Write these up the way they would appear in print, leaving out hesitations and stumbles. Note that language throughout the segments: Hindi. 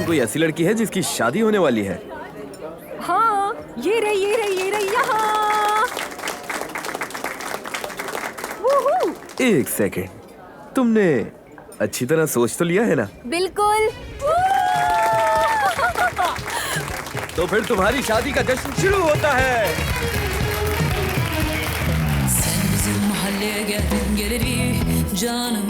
कौन कोई ऐसी लड़की है जिसकी शादी होने वाली है? हाँ, ये रही यहाँ। एक सेकेंड, तुमने अच्छी तरह सोच तो लिया है ना? बिल्कुल। तो फिर तुम्हारी शादी का जश्न शुरू होता है। Mahalleye geldin geleli canım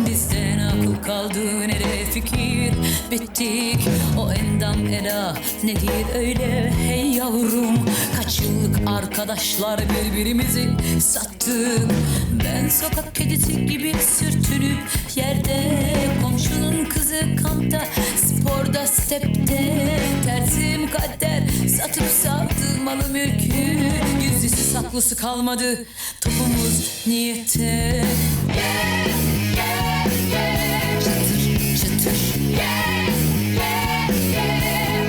bizden akıl kaldı nereye fikir bittik o endam eda nedir öyle hey yavrum kaç yıllık arkadaşlar birbirimizi sattık ben sokak kedisi gibi sürtünüp yerde komşunun kızı kampta sporda stepte tersim kader satıp sattı malı mülkü gizlisi saklısı kalmadı topumuz niyete çıtır çıtır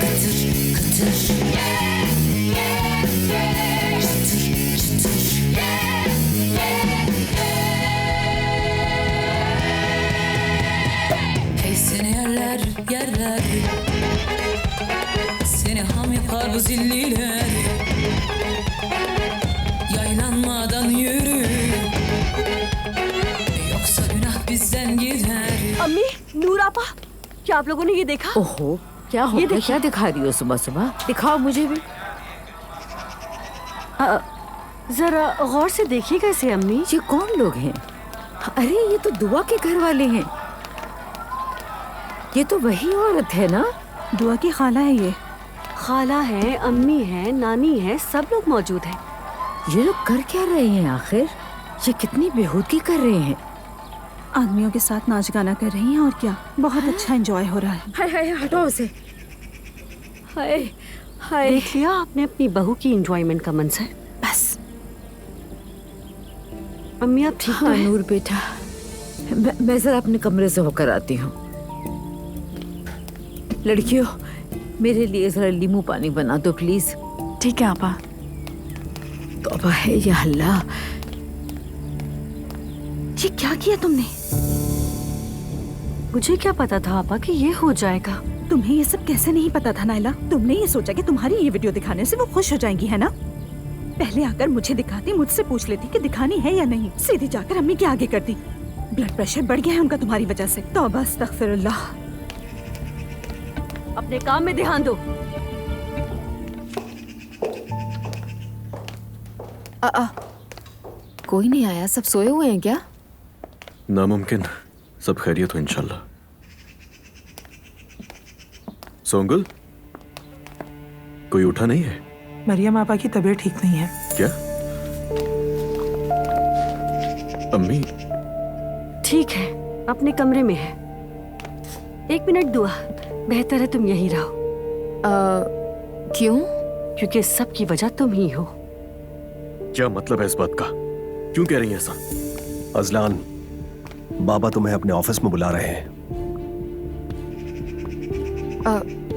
kıtır kıtır çıtır çıtır hey seni yerler yerler seni ham yapar bu zilliler yaylanmadan yürü yoksa günah bizden gider अम्मी, नूर आपा, क्या आप लोगों ने ये देखा? ओहो, क्या हो गया? क्या दिखा रही हो सुबह सुबह? दिखाओ मुझे भी। जरा गौर से देखिएगा इसे अम्मी। ये कौन लोग हैं? अरे ये तो दुआ के घर वाले हैं। ये तो वही औरत है ना? दुआ की खाला है ये। खाला है, अम्मी है, नानी है, सब लोग मौजूद हैं। ये लोग कर क्या रहे हैं आखिर? ये कितनी बेहूदगी कर रहे हैं। आदमियों के साथ नाच गाना कर रही हैं और क्या बहुत अच्छा एंजॉय हो रहा है। हाय हाय हटाओ उसे। हाय हाय। देख लिया आपने अपनी बहू की एंजॉयमेंट का मंजर। बस अम्मी आप ठीक हाँ नूर बेटा, मैं जरा अपने कमरे से होकर आती हूँ। लड़कियों मेरे लिए जरा नींबू पानी बना दो प्लीज। ठीक है आपा। तौबा है या अल्लाह, ये क्या किया तुमने? मुझे क्या पता था आपा कि ये हो जाएगा। तुम्हें ये सब कैसे नहीं पता था नायला? तुमने ये सोचा कि तुम्हारी ये वीडियो दिखाने से वो खुश हो जाएंगी, है ना? पहले आकर मुझे दिखाती, मुझसे पूछ लेती कि दिखानी है या नहीं। सीधी जाकर अम्मी के आगे कर दी। ब्लड प्रेशर बढ़ गया है उनका तुम्हारी वजह से। तौबा अस्तगफिरुल्लाह। अपने काम में ध्यान दो। कोई नहीं आया, सब सोए हुए हैं क्या? नामुमकिन, सब खैरियत हो इंशाल्लाह। सोंगुल, कोई उठा नहीं है? मरियम आपा की तबीयत ठीक नहीं है। क्या? अम्मी ठीक है, अपने कमरे में है। 1 मिनट दुआ, बेहतर है तुम यहीं रहो। क्यों? क्योंकि सब की वजह तुम ही हो। क्या मतलब है इस बात का? क्यों कह रही है ऐसा? अजलान, बाबा तुम्हें अपने ऑफिस में बुला रहे हैं।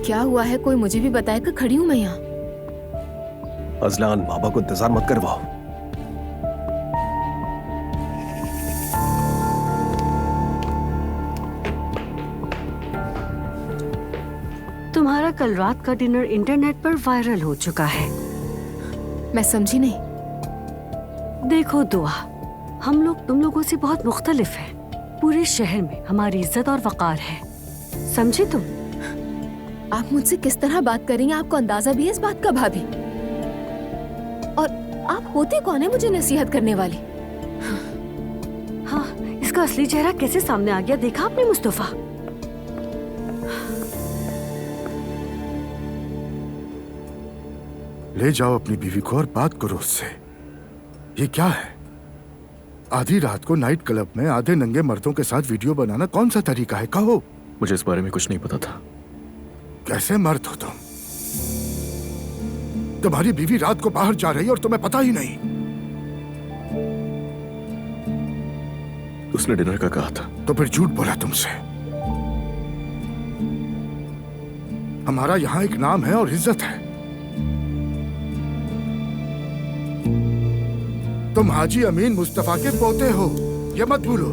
क्या हुआ है? कोई मुझे भी बताएगा, खड़ी हूँ मैं यहाँ। अजलान, बाबा को इंतजार मत करवाओ। तुम्हारा कल रात का डिनर इंटरनेट पर वायरल हो चुका है। मैं समझी नहीं। देखो दुआ, हम लोग तुम लोगों से बहुत मुख्तलिफ हैं। पूरे शहर में हमारी इज्जत और वकार है, समझी तुम? आप मुझसे किस तरह बात करेंगे? आपको अंदाजा भी है इस बात का भाभी? और आप होते कौन है मुझे नसीहत करने वाली? हाँ, इसका असली चेहरा कैसे सामने आ गया, देखा आपने मुस्तफा? ले जाओ अपनी बीवी को और बात करो उससे। ये क्या है? आधी रात को नाइट क्लब में आधे नंगे मर्दों के साथ वीडियो बनाना कौन सा तरीका है? कहो। मुझे इस बारे में कुछ नहीं पता था। कैसे मर्द हो तुम? तुम्हारी बीवी रात को बाहर जा रही और तुम्हें पता ही नहीं। उसने डिनर का कहा था। तो फिर झूठ बोला तुमसे। हमारा यहाँ एक नाम है और इज्जत है। तुम हाजी अमीन मुस्तफा के पोते हो, ये मत भूलो।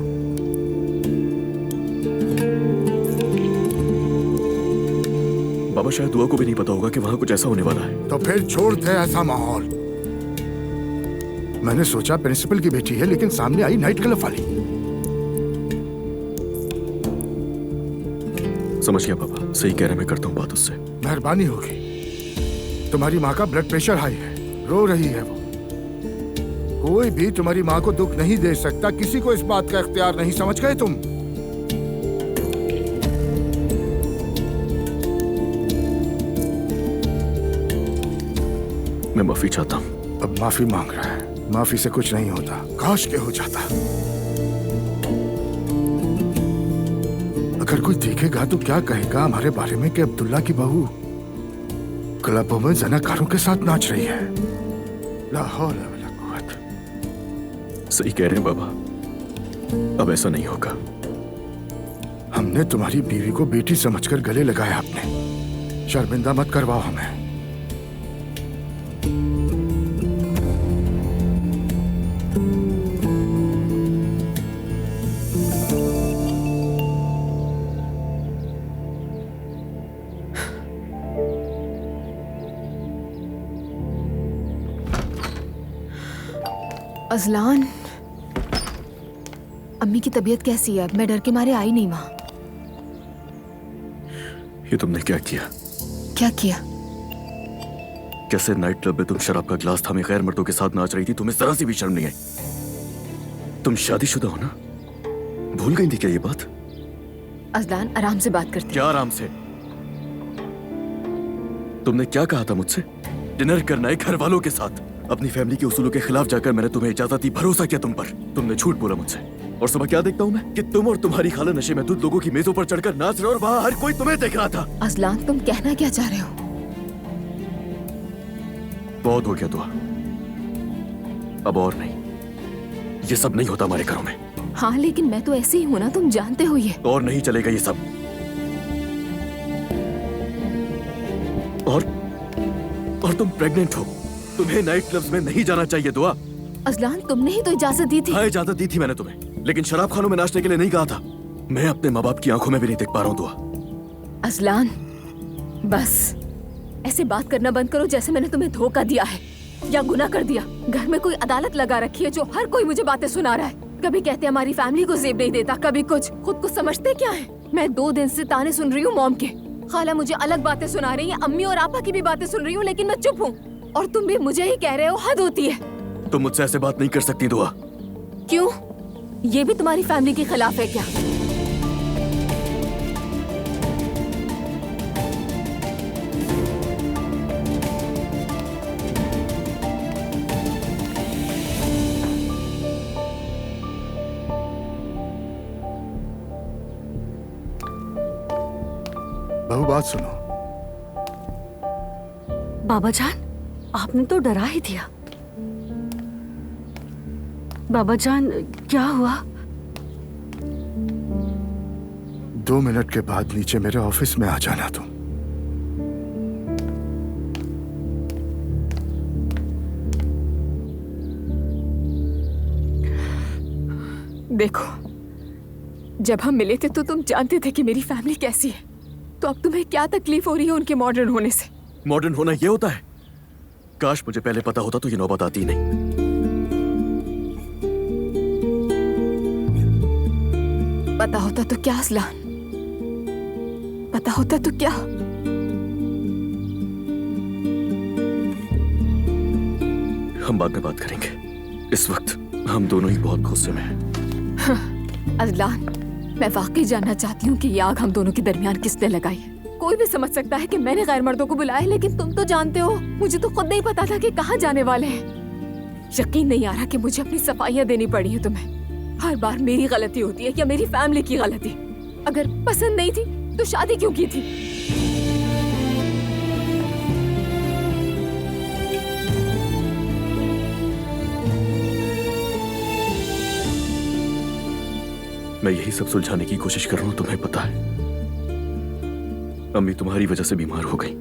शायद दुआ को भी नहीं पता होगा कि वहां कुछ ऐसा होने वाला है। तो फिर छोड़ दे ऐसा माहौल। मैंने सोचा प्रिंसिपल की बेटी है, लेकिन सामने आई नाइट क्लब वाली। समझ गया पापा, सही कह रहे, मैं करता हूँ बात उससे। मेहरबानी होगी। तुम्हारी माँ का ब्लड प्रेशर हाई है, रो रही है वो। कोई भी तुम्हारी माँ को दुख नहीं दे सकता, किसी को इस बात का इख्तियार नहीं, समझ गए तुम? मैं माफी चाहता हूँ। अब माफी मांग रहा है, माफी से कुछ नहीं होता, काश के हो जाता। अगर कोई देखेगा तो क्या कहेगा हमारे बारे में कि अब्दुल्ला की बहू क्लबों में जनाकारों के साथ नाच रही है। ला हौल वला कुव्वत। सही कह रहे हैं बाबा, अब ऐसा नहीं होगा। हमने तुम्हारी बीवी को बेटी समझकर गले लगाया आपने, शर्मिंदा मत करवाओ हमें। अजलान, अम्मी की तबीयत कैसी है? मैं डर के मारे आई नहीं वहां। ये तुमने क्या किया? क्या किया? कैसे नाइट क्लब में तुम शराब का गिलास थामे गैर मर्दों के साथ नाच रही थी? तुम्हें जरा सी भी शर्म नहीं आई? तुम शादीशुदा हो ना? भूल गई थी क्या ये बात? अजलान, आराम से बात करते। क्या आराम से? तुमने क्या कहा था मुझसे? डिनर करना है घर वालों के साथ। अपनी फैमिली के उसूलों के खिलाफ जाकर मैंने तुम्हें इजाजत दी, भरोसा किया तुम पर। तुमने झूठ बोला मुझसे। और सुबह क्या देखता हूँ मैं कि तुम और तुम्हारी खाला नशे में दूध लोगों की मेजों पर चढ़कर नाच रहे हो और वहां हर कोई तुम्हें देख रहा था। अजलान, तुम कहना क्या चाह रहे हो? बहुत हो गया दुआ, अब और नहीं। ये सब नहीं होता हमारे घरों में। हाँ, लेकिन मैं तो ऐसी ही हूँ ना, तुम जानते हो ये। और नहीं चलेगा ये सब। और तुम प्रेग्नेंट हो, तुम्हें नाइट क्लब्स में नहीं जाना चाहिए दुआ। अजलान, तुमने ही तो इजाजत दी थी। हाँ, इजाजत दी थी मैंने तुम्हें, लेकिन शराब खानों में नाचने के लिए नहीं कहा था। मैं अपने माँ बाप की आंखों में भी नहीं देख पा रहा हूँ दुआ। अजलान, बस ऐसे बात करना बंद करो जैसे मैंने तुम्हें धोखा दिया है या गुनाह कर दिया। घर में कोई अदालत लगा रखी है जो हर कोई मुझे बातें सुना रहा है। कभी कहते हमारी फैमिली को जेब नहीं देता, कभी कुछ। खुद को समझते क्या है? मैं 2 दिन से ताने सुन रही हूँ मॉम के। खाला मुझे अलग बातें सुना रही है, अम्मी और आपा की भी बातें सुन रही हूँ, लेकिन मैं चुप हूँ। और तुम भी मुझे ही कह रहे हो, हद होती है। तुम मुझसे ऐसे बात नहीं कर सकती दुआ। क्यों? ये भी तुम्हारी फैमिली के खिलाफ है क्या? बहू बात सुनो। बाबा जान, आपने तो डरा ही दिया। बाबा जान, क्या हुआ? 2 मिनट के बाद नीचे मेरे ऑफिस में आ जाना तुम। देखो, जब हम मिले थे तो तुम जानते थे कि मेरी फैमिली कैसी है, तो अब तुम्हें क्या तकलीफ हो रही है उनके मॉडर्न होने से? मॉडर्न होना ये होता है? काश मुझे पहले पता होता तो ये नौबत आती ही नहीं। पता होता तो क्या अजलान? पता होता तो क्या? हम बाद में बात करेंगे, इस वक्त हम दोनों ही बहुत गुस्से में हैं। अजलान, मैं वाकई जानना चाहती हूँ कि ये आग हम दोनों के दरमियान किसने लगाई है। कोई भी समझ सकता है कि मैंने गैर मर्दों को बुलाया है, लेकिन तुम तो जानते हो, मुझे तो खुद नहीं पता था कि कहाँ जाने वाले हैं। यकीन नहीं आ रहा कि मुझे अपनी सफाइयाँ देनी पड़ी है तुम्हें। हर बार मेरी गलती होती है या मेरी फैमिली की गलती। अगर पसंद नहीं थी तो शादी क्यों की थी? मैं यही सब सुलझाने की कोशिश कर रहा हूँ, तुम्हें पता है। अम्मी तुम्हारी वजह से बीमार हो गई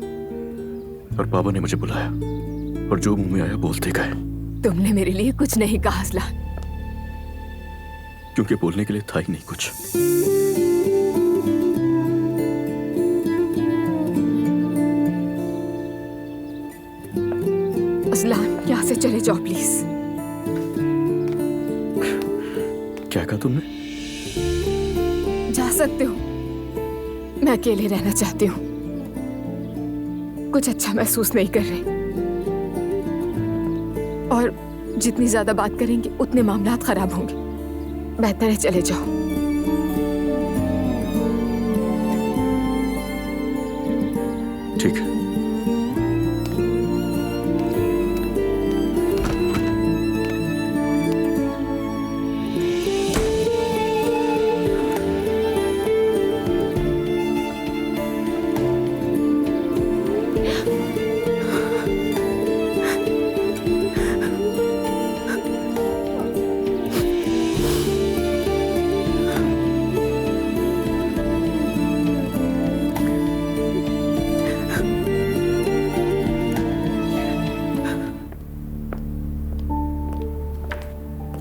और पापा ने मुझे बुलाया और जो मुंह में आया बोलते गए। तुमने मेरे लिए कुछ नहीं कहा अजलान। क्योंकि बोलने के लिए था ही नहीं कुछ। अजलान, यहाँ से चले जाओ प्लीज। क्या कहा तुमने? जा सकते हो, मैं अकेले रहना चाहती हूँ। कुछ अच्छा महसूस नहीं कर रही, और जितनी ज्यादा बात करेंगे उतने मामलात खराब होंगे। बेहतर है चले जाओ। ठीक है।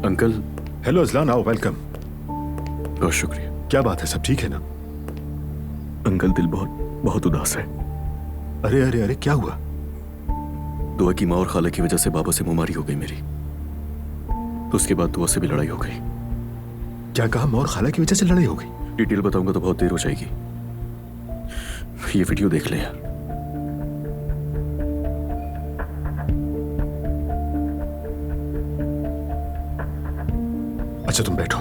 अंकल। हेलो अजलान, आओ, वेलकम। बहुत शुक्रिया। क्या बात है, सब ठीक है ना? अंकल दिल बहुत बहुत उदास है। अरे अरे अरे, क्या हुआ? दुआ की माँ और खाला की वजह से बाबा से मुमारी हो गई मेरी, तो उसके बाद दुआ से भी लड़ाई हो गई। क्या कहा? माँ और खाला की वजह से लड़ाई हो गई? डिटेल बताऊंगा तो बहुत देर हो जाएगी। ये वीडियो देख ले यार। अच्छा तुम बैठो।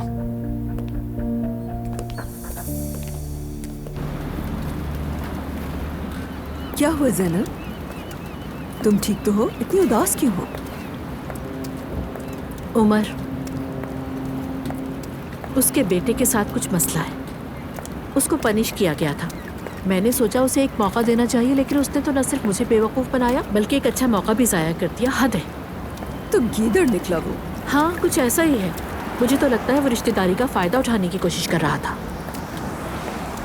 क्या हुआ ज़ैनब? तुम ठीक तो हो? इतनी उदास क्यों हो? उमर, उसके बेटे के साथ कुछ मसला है। उसको पनिश किया गया था। मैंने सोचा उसे एक मौका देना चाहिए, लेकिन उसने तो न सिर्फ मुझे बेवकूफ़ बनाया बल्कि एक अच्छा मौका भी ज़ाया कर दिया। हद है। तुम गीदड़ निकला वो। हाँ, कुछ ऐसा ही है। मुझे तो लगता है वो रिश्तेदारी का फ़ायदा उठाने की कोशिश कर रहा था।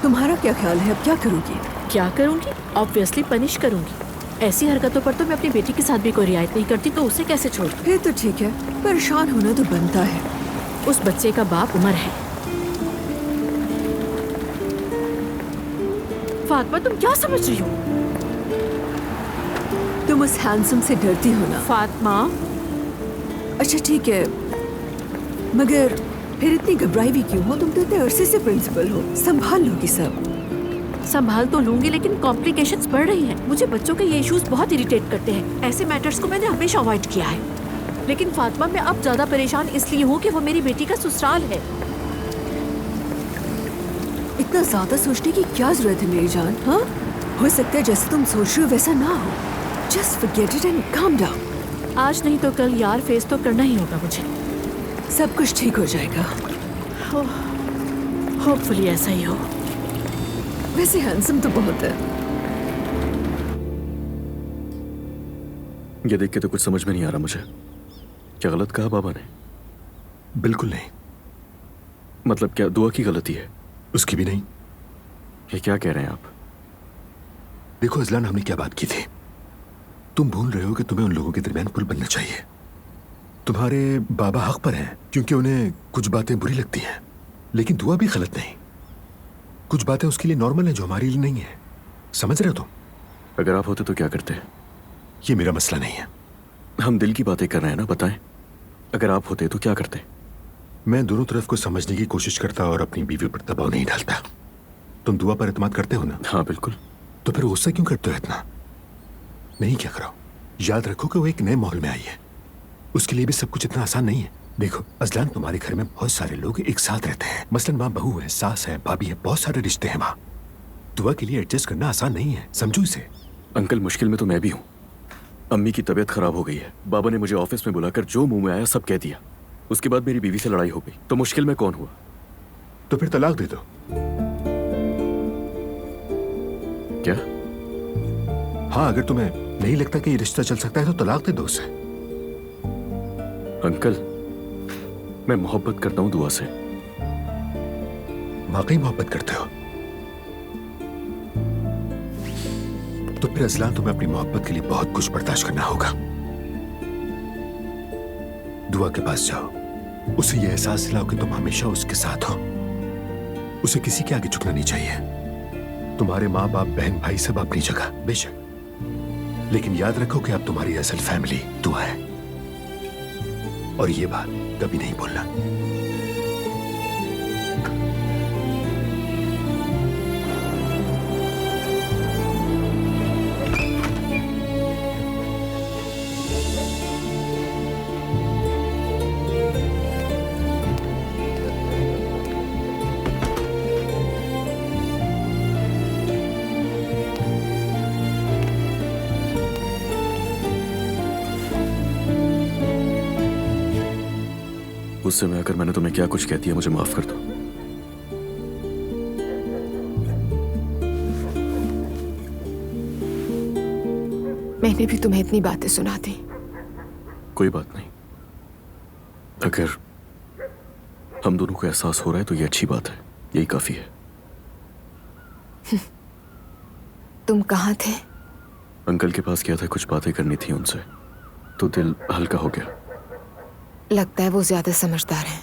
तुम्हारा क्या ख्याल है, अब क्या करोगी? क्या करूँगी? ऑब्वियसली पनिश करूँगी। ऐसी हरकतों पर तो मैं अपनी बेटी के साथ भी कोई रियायत नहीं करती, तो उसे कैसे छोड़? फिर तो ठीक है, परेशान होना तो बनता है। उस बच्चे का बाप उमर है। फातिमा, तुम क्या समझ रही हो? तुम उस हैंडसम से डरती हो ना? फातिमा, अच्छा ठीक है, मगर फिर इतनी घबराई भी क्यों हो? तुम तो इतने अरसे से प्रिंसिपल हो, संभाल लोगी सब। संभाल तो लूंगी, लेकिन कॉम्प्लिकेशंस बढ़ रही हैं। मुझे बच्चों के ये इश्यूज बहुत इरिटेट करते हैं। ऐसे मैटर्स को मैंने हमेशा अवॉइड किया है। लेकिन फातिमा, मैं अब ज्यादा परेशान इसलिए हूँ कि वो मेरी बेटी का ससुराल है। इतना ज्यादा सोचने की क्या जरूरत है मेरी जान? हाँ, हो सकता है जैसे तुम सोच रही हो वैसा ना हो। Just forget it and calm down. आज नहीं तो कल यार, फेस तो करना ही होगा मुझे। सब कुछ ठीक हो जाएगा। होपफुली ऐसा ही हो। वैसे हैंडसम तो बहुत है। ये देख के तो कुछ समझ में नहीं आ रहा मुझे। क्या गलत कहा बाबा ने? बिल्कुल नहीं। मतलब क्या दुआ की गलती है? उसकी भी नहीं। ये क्या कह रहे हैं आप? देखो अजलान, हमने क्या बात की थी? तुम भूल रहे हो कि तुम्हें उन लोगों के दरमियान पुल बनना चाहिए। तुम्हारे बाबा हक पर हैं क्योंकि उन्हें कुछ बातें बुरी लगती हैं, लेकिन दुआ भी गलत नहीं। कुछ बातें उसके लिए नॉर्मल है जो हमारे लिए नहीं है। समझ रहे हो तुम? अगर आप होते तो क्या करते? ये मेरा मसला नहीं है। हम दिल की बातें कर रहे हैं ना, बताएं। अगर आप होते तो क्या करते? मैं दोनों तरफ को समझने की कोशिश करता और अपनी बीवी पर दबाव नहीं डालता। तुम दुआ पर एतमाद करते हो ना? हाँ बिल्कुल। तो फिर गुस्सा क्यों करते हो इतना? नहीं क्या करो, याद रखो कि वो एक नए माहौल में आई है। उसके लिए भी सब कुछ इतना आसान नहीं है। देखो अजलान, तुम्हारे घर में बहुत सारे लोग एक साथ रहते हैं। मसलन माँ बहू है, सास है, भाभी है, बहुत सारे रिश्ते हैं वहाँ। दुआ के लिए एडजस्ट करना आसान नहीं है, समझो इसे। अंकल, मुश्किल में तो मैं भी हूँ। अम्मी की तबीयत खराब हो गई है। बाबा ने मुझे ऑफिस में बुलाकर जो मुंह में आया सब कह दिया। उसके बाद मेरी बीवी से लड़ाई हो गई, तो मुश्किल में कौन हुआ? तो फिर तलाक दे दो। क्या? हाँ, अगर तुम्हें नहीं लगता कि ये रिश्ता चल सकता है तो तलाक दे दो उसे। अंकल, मैं मोहब्बत करता हूँ दुआ से। वाकई मोहब्बत करते हो? तो फिर अजलान, तुम्हें अपनी मोहब्बत के लिए बहुत कुछ बर्दाश्त करना होगा। दुआ के पास जाओ, उसे यह एहसास दिलाओ कि तुम हमेशा उसके साथ हो। उसे किसी के आगे झुकना नहीं चाहिए। तुम्हारे माँ बाप, बहन, भाई सब अपनी जगह, बेशक लेकिन याद रखो कि अब तुम्हारी असल फैमिली दुआ है, और ये बात कभी नहीं भूलना। गुस्से में आकर मैंने तुम्हें क्या कुछ कह दिया, मुझे माफ कर दो। मैंने भी तुम्हें इतनी बातें सुना दी। कोई बात नहीं, अगर हम दोनों को एहसास हो रहा है तो ये अच्छी बात है, यही काफी है। तुम कहाँ थे? अंकल के पास गया था, कुछ बातें करनी थी उनसे, तो दिल हल्का हो गया। लगता है वो ज्यादा समझदार हैं।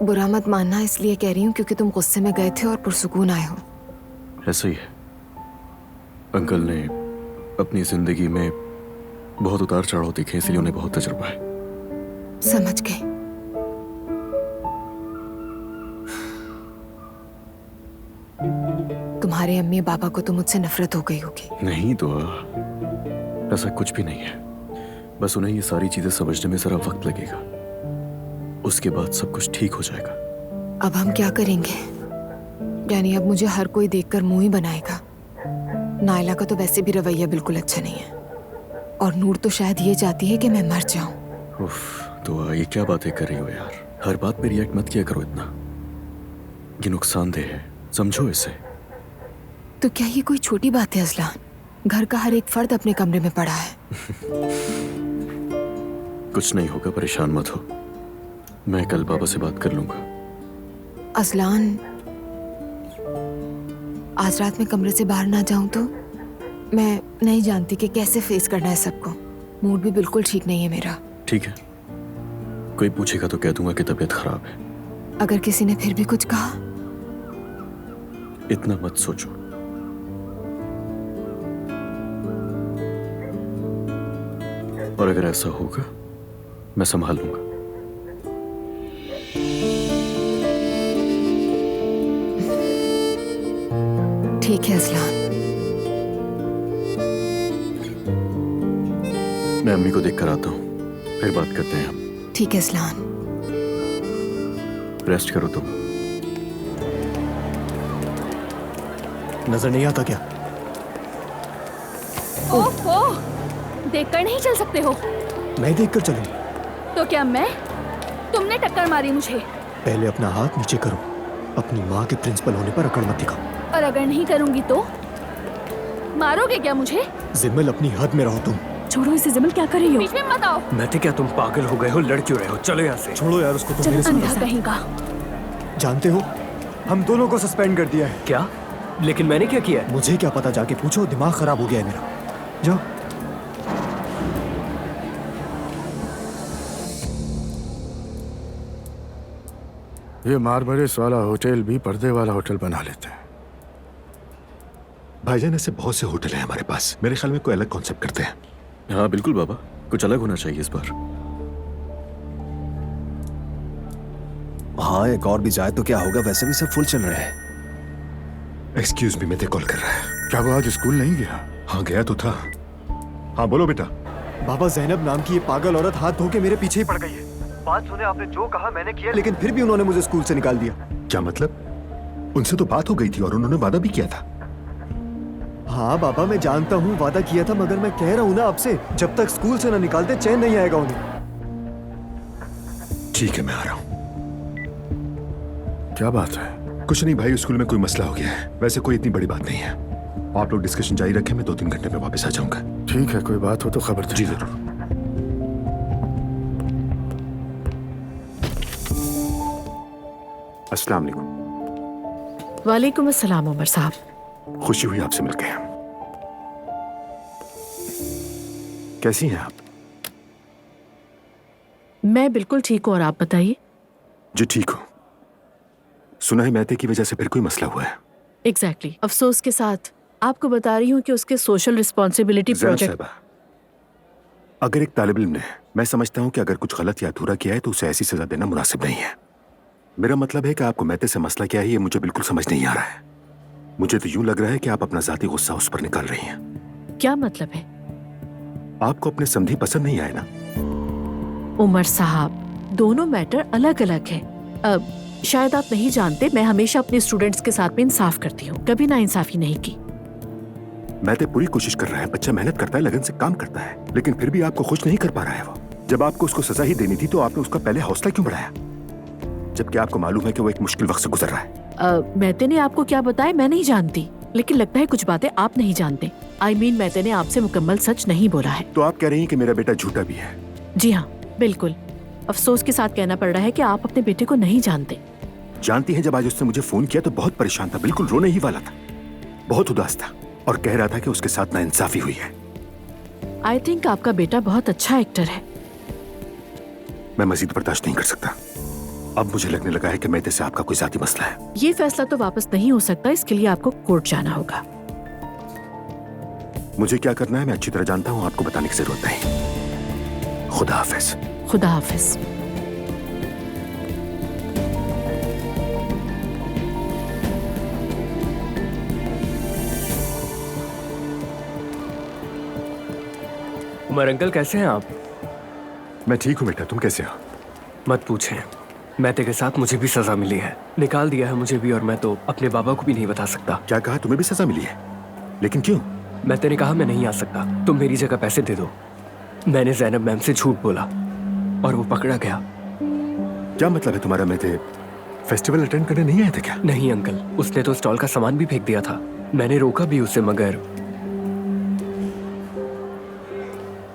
बुरा मत मानना, इसलिए कह रही हूँ क्योंकि तुम गुस्से में गए थे और पुरसुकून आए हो। ऐसा ही है। अंकल ने अपनी जिंदगी में बहुत उतार चढ़ाव देखे, इसलिए उन्हें बहुत तजुर्बा है। समझ गए। तुम्हारे अम्मी पापा को तो मुझसे नफरत हो गई होगी। नहीं तो ऐसा कुछ भी नहीं है, बस उन्हें ये सारी चीजें समझने में जरा वक्त लगेगा, उसके बाद सब कुछ ठीक हो जाएगा। अब हम क्या करेंगे? यानी अब मुझे हर कोई देखकर मुंह ही बनाएगा। नायला का तो वैसे भी रवैया बिल्कुल अच्छा नहीं है, और नूर तो शायद ये चाहती है कि मैं मर जाऊं। उफ, तो ये क्या बातें कर रही हो यार? हर बात पे रिएक्ट मत किया करो इतना, ये नुकसानदेह है, समझो इसे। तो क्या ये कोई छोटी बात है अजलान? घर का हर एक फर्द अपने कमरे में पड़ा है। कुछ नहीं होगा, परेशान मत हो, मैं कल बाबा से बात कर लूंगा। अजलान, आज रात में कमरे से बाहर ना जाऊं तो? मैं नहीं जानती कि कैसे फेस करना है सबको। मूड भी बिल्कुल ठीक नहीं है मेरा। ठीक है, कोई पूछेगा तो कह दूंगा कि तबीयत खराब है। अगर किसी ने फिर भी कुछ कहा? इतना मत सोचो। और अगर ऐसा होगा मैं संभाल लूंगा। ठीक है अजलान। मैं अम्मी को देखकर आता हूँ, फिर बात करते हैं हम। ठीक है अजलान। रेस्ट करो तुम। नजर नहीं आता क्या? ओहो, देखकर नहीं चल सकते हो? मैं देखकर चलूं? तो क्या मैं? तुमने टक्कर मारी मुझे। पहले अपना हाथ नीचे करो। अपनी माँ के प्रिंसिपल होने पर अकड़ मत दिखाओ। और अगर नहीं करूंगी तो? मारोगे क्या मुझे? जिम्मल, अपनी हद में रहो तुम। छोड़ो इसे, जिमल क्या कर रही हो? बीच में मत आओ। मैं क्या तुम पागल हो गए हो? लड़ क्यों रहे हो? चलो यहाँ से। छोड़ो यार उसको। तुम मेरे अंधा सामने कहीं का। जानते हो, हम दोनों को सस्पेंड कर दिया है। क्या? लेकिन मैंने क्या किया है? मुझे क्या पता, जाके पूछो। दिमाग खराब हो गया है मेरा। जाओ। ये मार्मरिस वाला होटल भी पर्दे वाला होटल बना लेते हैं। भाईजान, ऐसे बहुत से होटल हैं हमारे पास, मेरे ख्याल में कोई अलग कॉन्सेप्ट करते हैं। हाँ बिल्कुल बाबा, कुछ अलग होना चाहिए इस बार। हाँ, एक और भी जाए तो क्या होगा? वैसे भी सब फुल चल रहे हैं। एक्सक्यूज मी, मैं कॉल कर रहा है। क्या वो आज स्कूल नहीं गया? हाँ गया तो था। हाँ बोलो बेटा। बाबा, जैनब नाम की ये पागल औरत हाथ धो के मेरे पीछे ही पड़ गई है। बात सुने, आपने जो कहा मैंने किया, लेकिन फिर भी उन्होंने मुझे स्कूल से निकाल दिया। क्या मतलब? उनसे तो बात हो गई थी और उन्होंने वादा भी किया था। हाँ बाबा, मैं जानता हूँ वादा किया था, मगर मैं कह रहा हूँ ना आपसे, जब तक स्कूल से ना निकालते चैन नहीं आएगा उन्हें। ठीक है, मैं आ रहा हूँ। क्या बात है? कुछ नहीं भाई, स्कूल में कोई मसला हो गया है। वैसे कोई इतनी बड़ी बात नहीं है। आप लोग डिस्कशन जारी रखें, मैं 2-3 घंटे में वापस आ जाऊंगा। ठीक है, कोई बात हो तो खबर देना। जी जरूर। अस्सलाम वालेकुम। वालेकुम अस्सलाम उमर साहब। खुशी हुई आपसे मिलकर। कैसी हैं आप? मैं बिल्कुल ठीक हूँ, और आप बताइए? जी ठीक हूँ। सुना है मैते की वजह से फिर कोई मसला हुआ है। एग्जैक्टली। अफसोस के साथ आपको बता रही हूँ कि उसके सोशल रिस्पॉन्सिबिलिटी ज़ैनब प्रोजेक्ट। साहिबा, अगर एक तालिब इल्म ने, मैं समझता हूँ कि अगर कुछ गलत या अधूरा किया है तो उसे ऐसी सजा देना मुनासिब नहीं है। मेरा मतलब है कि आपको मैते से मसला क्या है ये मुझे बिल्कुल समझ नहीं आ रहा है। मुझे तो यूं लग रहा है कि आप अपना जाती गुस्सा उस पर निकाल रही हैं। क्या मतलब है? आपको अपने समधी पसंद नहीं आए ना? उमर साहब, दोनों मैटर अलग अलग है। अब शायद आप नहीं जानते, मैं हमेशा अपने स्टूडेंट्स के साथ में इंसाफ करती हूँ, कभी ना इंसाफी नहीं की। मैते पूरी कोशिश कर रहा है, बच्चा मेहनत करता है, लगन से काम करता है, लेकिन फिर भी आपको खुश नहीं कर पा रहा है वो। जब आपको उसको सजा ही देनी थी तो आपने उसका पहले हौसला क्यों बढ़ाया, जबकि आपको मालूम है कि वो एक मुश्किल वक्त से गुजर रहा है। मैते ने आपको क्या बताया मैं नहीं जानती, लेकिन लगता है कुछ बातें आप नहीं जानते। मैते ने आपसे मुकम्मल सच नहीं बोला है। तो आप कह रही हैं कि मेरा बेटा झूठा भी है? जी हाँ, बिल्कुल। अफसोस के साथ कहना पड़ रहा है कि आप अपने बेटे को नहीं जानते। जानती हैं, जब आज उसने मुझे फोन किया तो बहुत परेशान था, बिल्कुल रोने ही वाला था, बहुत उदास था और कह रहा था कि उसके साथ नाइंसाफी हुई है। आई थिंक आपका बेटा बहुत अच्छा एक्टर है। मैं मजीद बर्दाश्त नहीं कर सकता। अब मुझे लगने लगा है कि मैते से आपका कोई जाती मसला है। ये फैसला तो वापस नहीं हो सकता, इसके लिए आपको कोर्ट जाना होगा। मुझे क्या करना है मैं अच्छी तरह जानता हूँ, आपको बताने की जरूरत नहीं। खुदा हाफिज। खुदा हाफिज। उमर अंकल, कैसे हैं आप? मैं ठीक हूँ बेटा, तुम कैसे हो? मत पूछें, मैते के साथ मुझे भी सजा मिली है। निकाल दिया है मुझे भी, और मैं तो अपने बाबा को भी नहीं बता सकता। क्या कहा? तुम्हें भी सजा मिली है? लेकिन क्यों? मैते ने कहा मैं नहीं आ सकता, तुम मेरी जगह पैसे दे दो। मैंने ज़ैनब मैम से झूठ बोला और वो पकड़ा गया। क्या मतलब है तुम्हारा? मैते फेस्टिवल अटेंड करने नहीं आए थे क्या? नहीं अंकल, उसने तो स्टॉल का सामान भी फेंक दिया था। मैंने रोका भी उसे, मगर।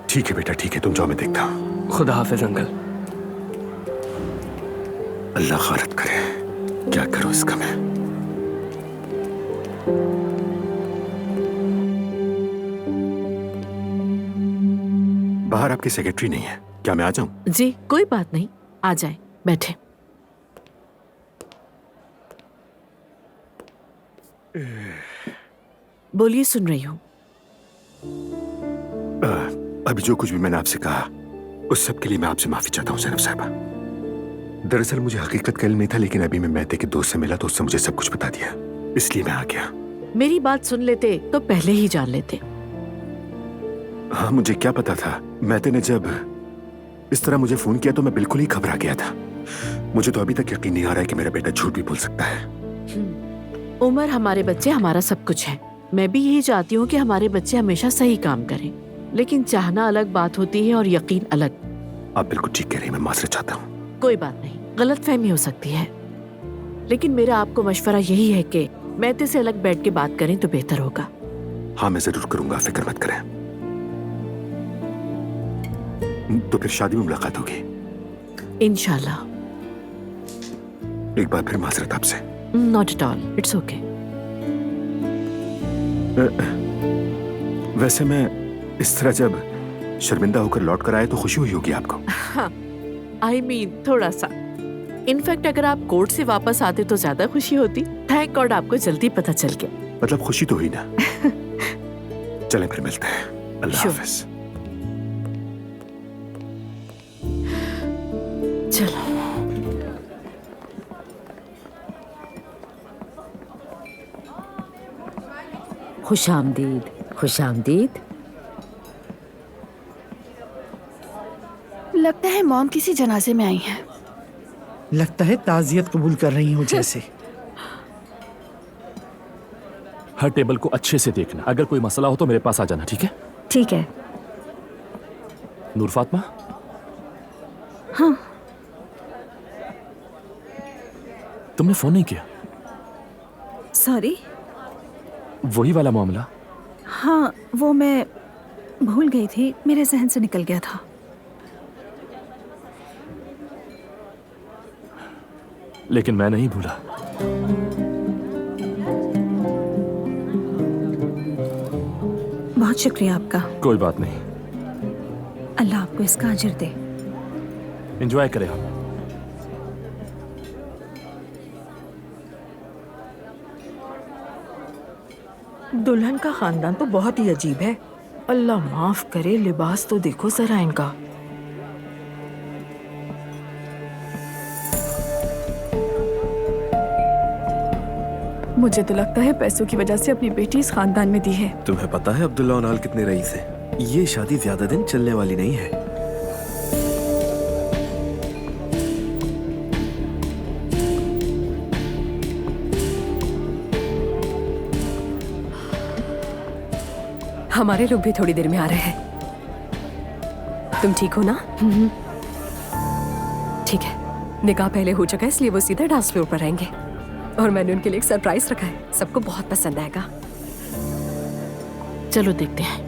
ठीक है बेटा, ठीक है, तुम जाओ, मैं देखता हूँ। खुदा हाफिज अंकल। अल्लाह खारत करे, क्या करूं इसका मैं। बाहर आपकी सेक्रेटरी नहीं है, क्या मैं आ जाऊं? जी कोई बात नहीं, आ जाए, बैठे। बोलिए, सुन रही हूँ। अभी जो कुछ भी मैंने आपसे कहा उस सब के लिए मैं आपसे माफी चाहता हूँ ज़ैनब साहिबा। दरअसल मुझे हकीकत का इल्म नहीं था, लेकिन अभी मैं मैते के दोस्त से मिला तो उसने मुझे सब कुछ बता दिया, इसलिए मैं आ गया। मेरी बात सुन लेते तो पहले ही जान लेते। हाँ, मुझे क्या पता था। मैते ने जब इस तरह मुझे फोन किया तो मैं बिल्कुल ही घबरा गया था। मुझे तो अभी तक यकीन नहीं आ रहा है कि मेरा बेटा झूठ भी बोल सकता है। उमर, हमारे बच्चे हमारा सब कुछ है। मैं भी यही चाहती हूँ कि हमारे बच्चे हमेशा सही काम करें, लेकिन चाहना अलग बात होती है और यकीन अलग। आप बिल्कुल ठीक कह रही हैं, मैं माफ़ी चाहता हूँ। कोई बात नहीं, गलतफहमी हो सकती है, लेकिन मेरा आपको मशवरा यही है कि मैते से अलग बैठ के बात करें तो बेहतर होगा। हाँ, मैं जरूर करूंगा, फिक्र मत करें। तो फिर शादी में मुलाकात होगी इंशाल्लाह। एक बार फिर माजरत आपसे। Not at all, it's okay. वैसे मैं इस तरह जब शर्मिंदा होकर लौट कर आए तो खुशी हुई होगी आपको? हाँ, I mean, थोड़ा सा। इनफैक्ट अगर आप कोर्ट से वापस आते तो ज्यादा खुशी होती। थैंक गॉड आपको जल्दी पता चल गया। मतलब खुशी तो हुई ना। चलें फिर मिलते हैं। अल्लाह हाफिज। चलो। खुशामदीद, खुशामदीद। लगता है मॉम किसी जनाजे में आई हैं। लगता है ताजियत कबूल कर रही हूँ जैसे। हर टेबल को अच्छे से देखना, अगर कोई मसला हो तो मेरे पास आ जाना, ठीक है? ठीक है। नूर फातिमा? हाँ। तुमने फोन नहीं किया? सॉरी। वही वाला मामला? हाँ, वो मैं भूल गई थी, मेरे जहन से निकल गया था। लेकिन मैं नहीं भूला। बहुत शुक्रिया आपका। कोई बात नहीं। अल्लाह आपको इसका अजर दे। एंजॉय करें हम। दुल्हन का खानदान तो बहुत ही अजीब है। अल्लाह माफ करे, लिबास तो देखो जरा इनका। मुझे तो लगता है पैसों की वजह से अपनी बेटी इस खानदान में दी है। तुम्हें पता है अब्दुल्ला और नाल कितने रईस हैं? ये शादी ज्यादा दिन चलने वाली नहीं है। हमारे लोग भी थोड़ी देर में आ रहे हैं। तुम ठीक हो ना? ठीक है, निकाह पहले हो चुका है इसलिए वो सीधा डांस फ्लोर पर रहेंगे और मैंने उनके लिए एक सरप्राइज रखा है। सबको बहुत पसंद आएगा। चलो देखते हैं।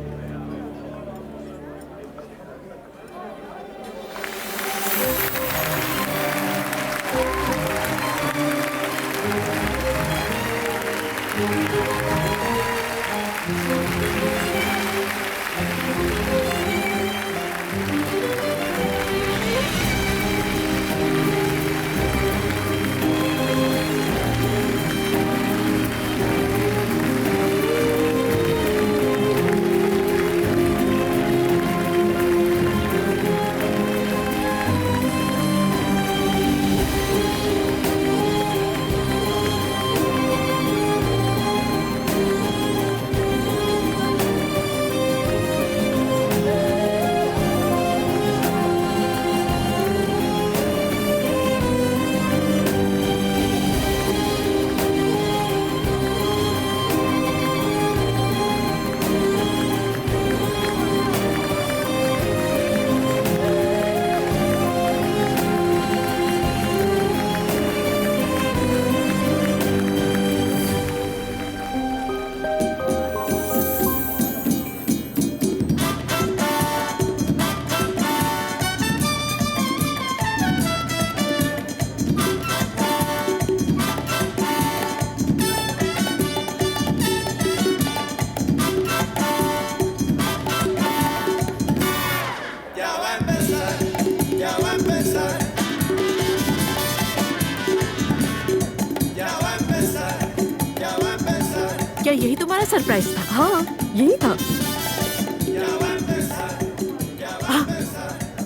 क्या यही तुम्हारा सरप्राइज था? हाँ, यही था।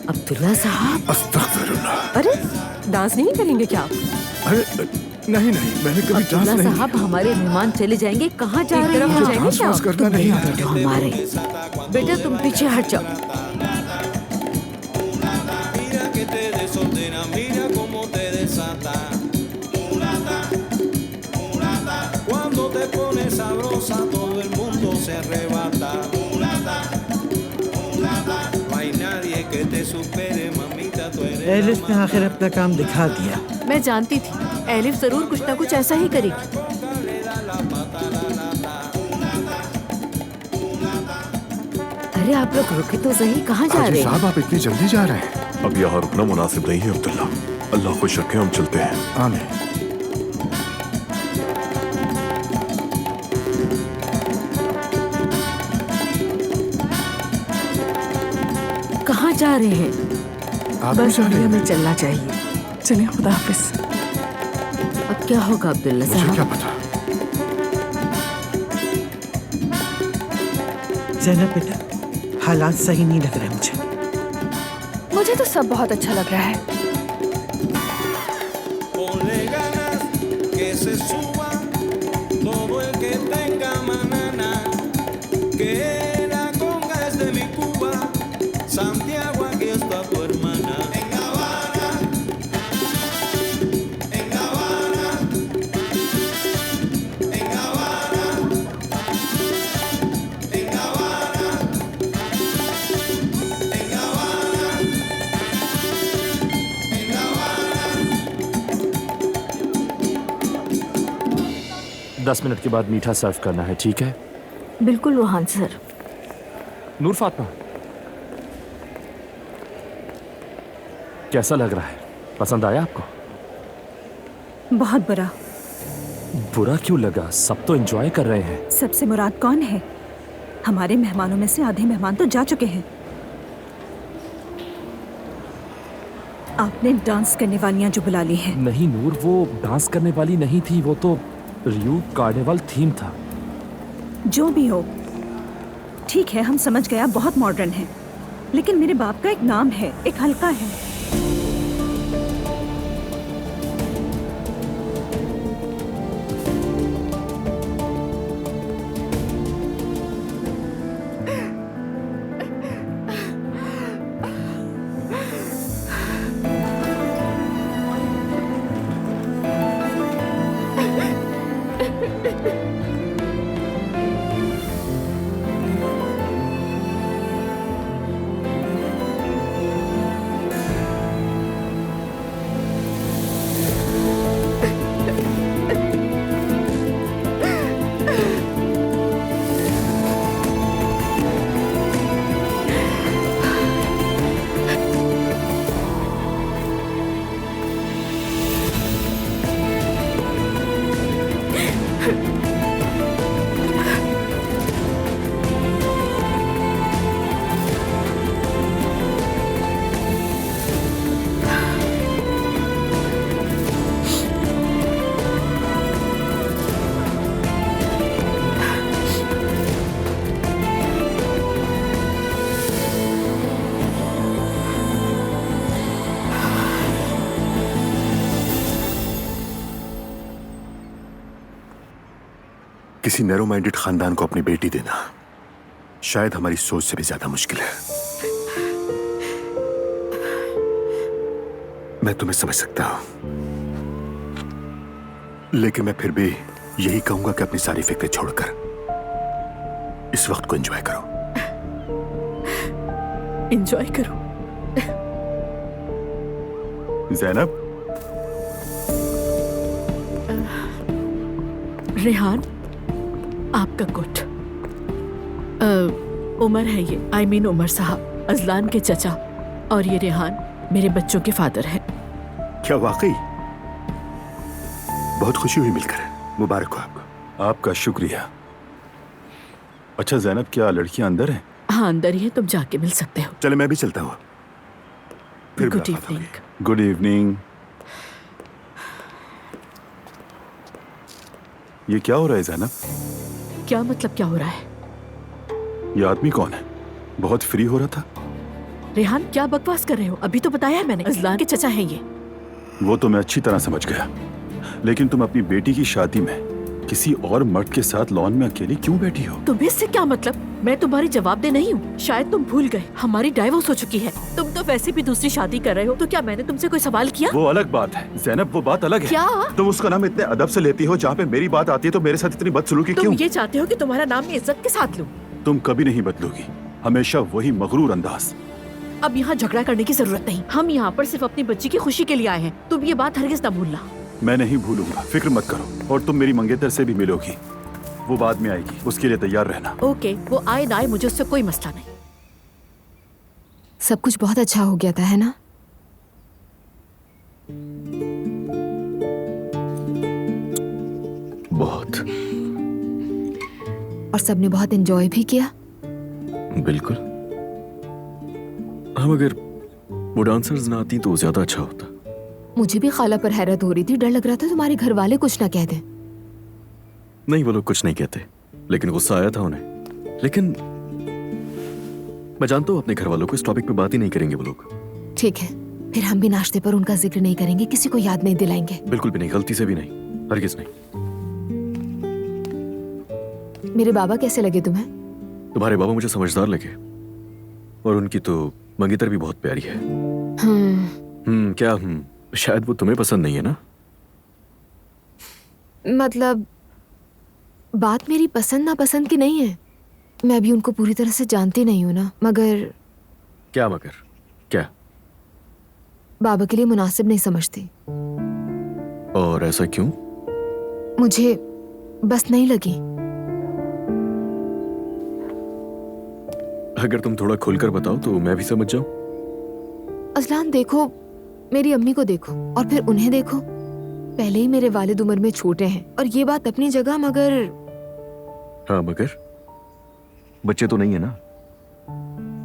अब्दुल्ला साहब, अस्तगफिरुल्लाह। अरे डांस नहीं करेंगे क्या आप? अरे नहीं नहीं, मैंने कभी डांस अब्दुल्ला नहीं साहब, हमारे मेहमान चले जाएंगे। कहाँ जा रहे हैं? मुझे डांस वांस करना नहीं आता। बैठो हमारे। बेटा तुम पीछे हट जाओ। एलिफ ने आखिर अपना काम दिखा दिया। मैं जानती थी एलिफ जरूर कुछ ना कुछ ऐसा ही करेगी। अरे आप लोग रुके तो सही, कहाँ जा रहे हैं? साहब आप इतनी जल्दी जा रहे हैं? अब यहाँ रुकना मुनासिब नहीं है अब्दुल्ला। अल्लाह खुश रखे, हम चलते हैं। आमीन। कहाँ जा रहे हैं? बस इंडिया में चलना चाहिए। चलिए, खुदा हाफिज। अब क्या होगा अब्दुल्ला साहब? क्या पता। ज़ैनब बेटा, हालात सही नहीं लग रहे मुझे। मुझे तो सब बहुत अच्छा लग रहा है। दस मिनट के बाद मीठा सर्व करना है, ठीक है? बिल्कुल रोहान सर। नूर फातिमा, कैसा लग रहा है? पसंद आया आपको? बहुत बुरा। बुरा क्यों लगा? सब तो एंजॉय कर रहे हैं। सबसे मुराद कौन है? हमारे मेहमानों में से आधे मेहमान तो जा चुके हैं। आपने डांस करने वालियां जो बुला ली हैं। नहीं नूर, वो डांस करने वाली नहीं थी, वो तो रियू कार्निवल थीम था। जो भी हो, ठीक है, हम समझ गए, आप बहुत मॉडर्न हैं, लेकिन मेरे बाप का एक नाम है, एक हल्का है। किसी नैरो माइंडेड खानदान को अपनी बेटी देना शायद हमारी सोच से भी ज्यादा मुश्किल है। मैं तुम्हें समझ सकता हूं, लेकिन मैं फिर भी यही कहूंगा कि अपनी सारी फिक्रें छोड़कर इस वक्त को एंजॉय करो। एंजॉय करो। ज़ैनब, रेहान, आपका कोट। उमर है ये, I mean उमर साहब, अजलान के चचा, और ये रेहान मेरे बच्चों के फादर हैं। क्या वाकई? बहुत खुशी हुई मिलकर, मुबारक हो आपको। आपका शुक्रिया। अच्छा ज़ैनब, क्या लड़कियां अंदर हैं? हाँ, अंदर ही है, तुम जाके मिल सकते हो। चले, मैं भी चलता हूँ। फिर गुड इवनिंग। Good evening. ये क्या हो रहा है ज़ैनब? क्या मतलब क्या हो रहा है? ये आदमी कौन है? बहुत फ्री हो रहा था। रेहान, क्या बकवास कर रहे हो? अभी तो बताया है मैंने, अजलान के चचा हैं ये। वो तो मैं अच्छी तरह समझ गया, लेकिन तुम अपनी बेटी की शादी में किसी और मर्द के साथ लॉन में अकेली क्यों बैठी हो? तुम्हें इससे क्या मतलब? मैं तुम्हारी जवाबदेह नहीं हूँ। शायद तुम भूल गए, हमारी डाइवोर्स हो चुकी है। तुम तो वैसे भी दूसरी शादी कर रहे हो, तो क्या मैंने तुमसे कोई सवाल किया? वो अलग बात है ज़ैनब, वो बात अलग है। क्या? तुम उसका नाम इतने अदब से लेती हो, जहाँ पे मेरी बात आती है तो मेरे साथ इतनी बदसलूकी क्यों? तुम ये चाहते हो कि तुम्हारा नाम मैं इज्जत के साथ लूं? तुम कभी नहीं बदलोगी, हमेशा वही मगरूर अंदाज। अब यहाँ झगड़ा करने की जरूरत नहीं। हम यहाँ पर सिर्फ अपनी बच्ची की खुशी के लिए आए हैं। तुम ये बात हरगिज न भूलना। मैं नहीं भूलूंगा, फिक्र मत करो। और तुम मेरी मंगेतर से भी मिलोगी, वो बाद में आएगी, उसके लिए तैयार रहना। ओके, वो आए ना आए, मुझे उससे कोई मसला नहीं। सब कुछ बहुत अच्छा हो गया था, है ना? बहुत। और सबने बहुत एंजॉय भी किया। बिल्कुल। हम अगर वो डांसर्स ना आती तो ज्यादा अच्छा होता। मुझे भी खाला पर हैरत हो रही थी, डर लग रहा था तुम्हारे घर वाले कुछ ना कह दें। नहीं, वो लोग कुछ नहीं कहते, लेकिन गुस्सा आया था उन्हें। लेकिन मैं जानता हूँ अपने घर वालों को इस टॉपिक पे बात ही नहीं करेंगे वो लोग। ठीक है, फिर हम भी नाश्ते पर उनका जिक्र नहीं करेंगे, किसी को याद नहीं दिलाएंगे। बिल्कुल भी नहीं, गलती से भी नहीं, हरगिज नहीं। मेरे बाबा कैसे लगे तुम्हें? तुम्हारे बाबा मुझे समझदार लगे, और उनकी तो मंगेतर भी बहुत प्यारी है। क्या? शायद वो तुम्हें पसंद नहीं है ना? मतलब बात मेरी पसंद नापसंद की नहीं है, मैं अभी उनको पूरी तरह से जानती नहीं हूँ ना। मगर क्या? मगर क्या? बाबा के लिए मुनासिब नहीं समझती। और ऐसा क्यों? मुझे बस नहीं लगी। अगर तुम थोड़ा खुलकर बताओ तो मैं भी समझ जाऊं। अजलान, देखो, मेरी अम्मी को देखो और फिर उन्हें देखो। पहले ही मेरे वालिद उम्र में छोटे हैं, और ये बात अपनी जगह, मगर हाँ, मगर बच्चे तो नहीं है ना?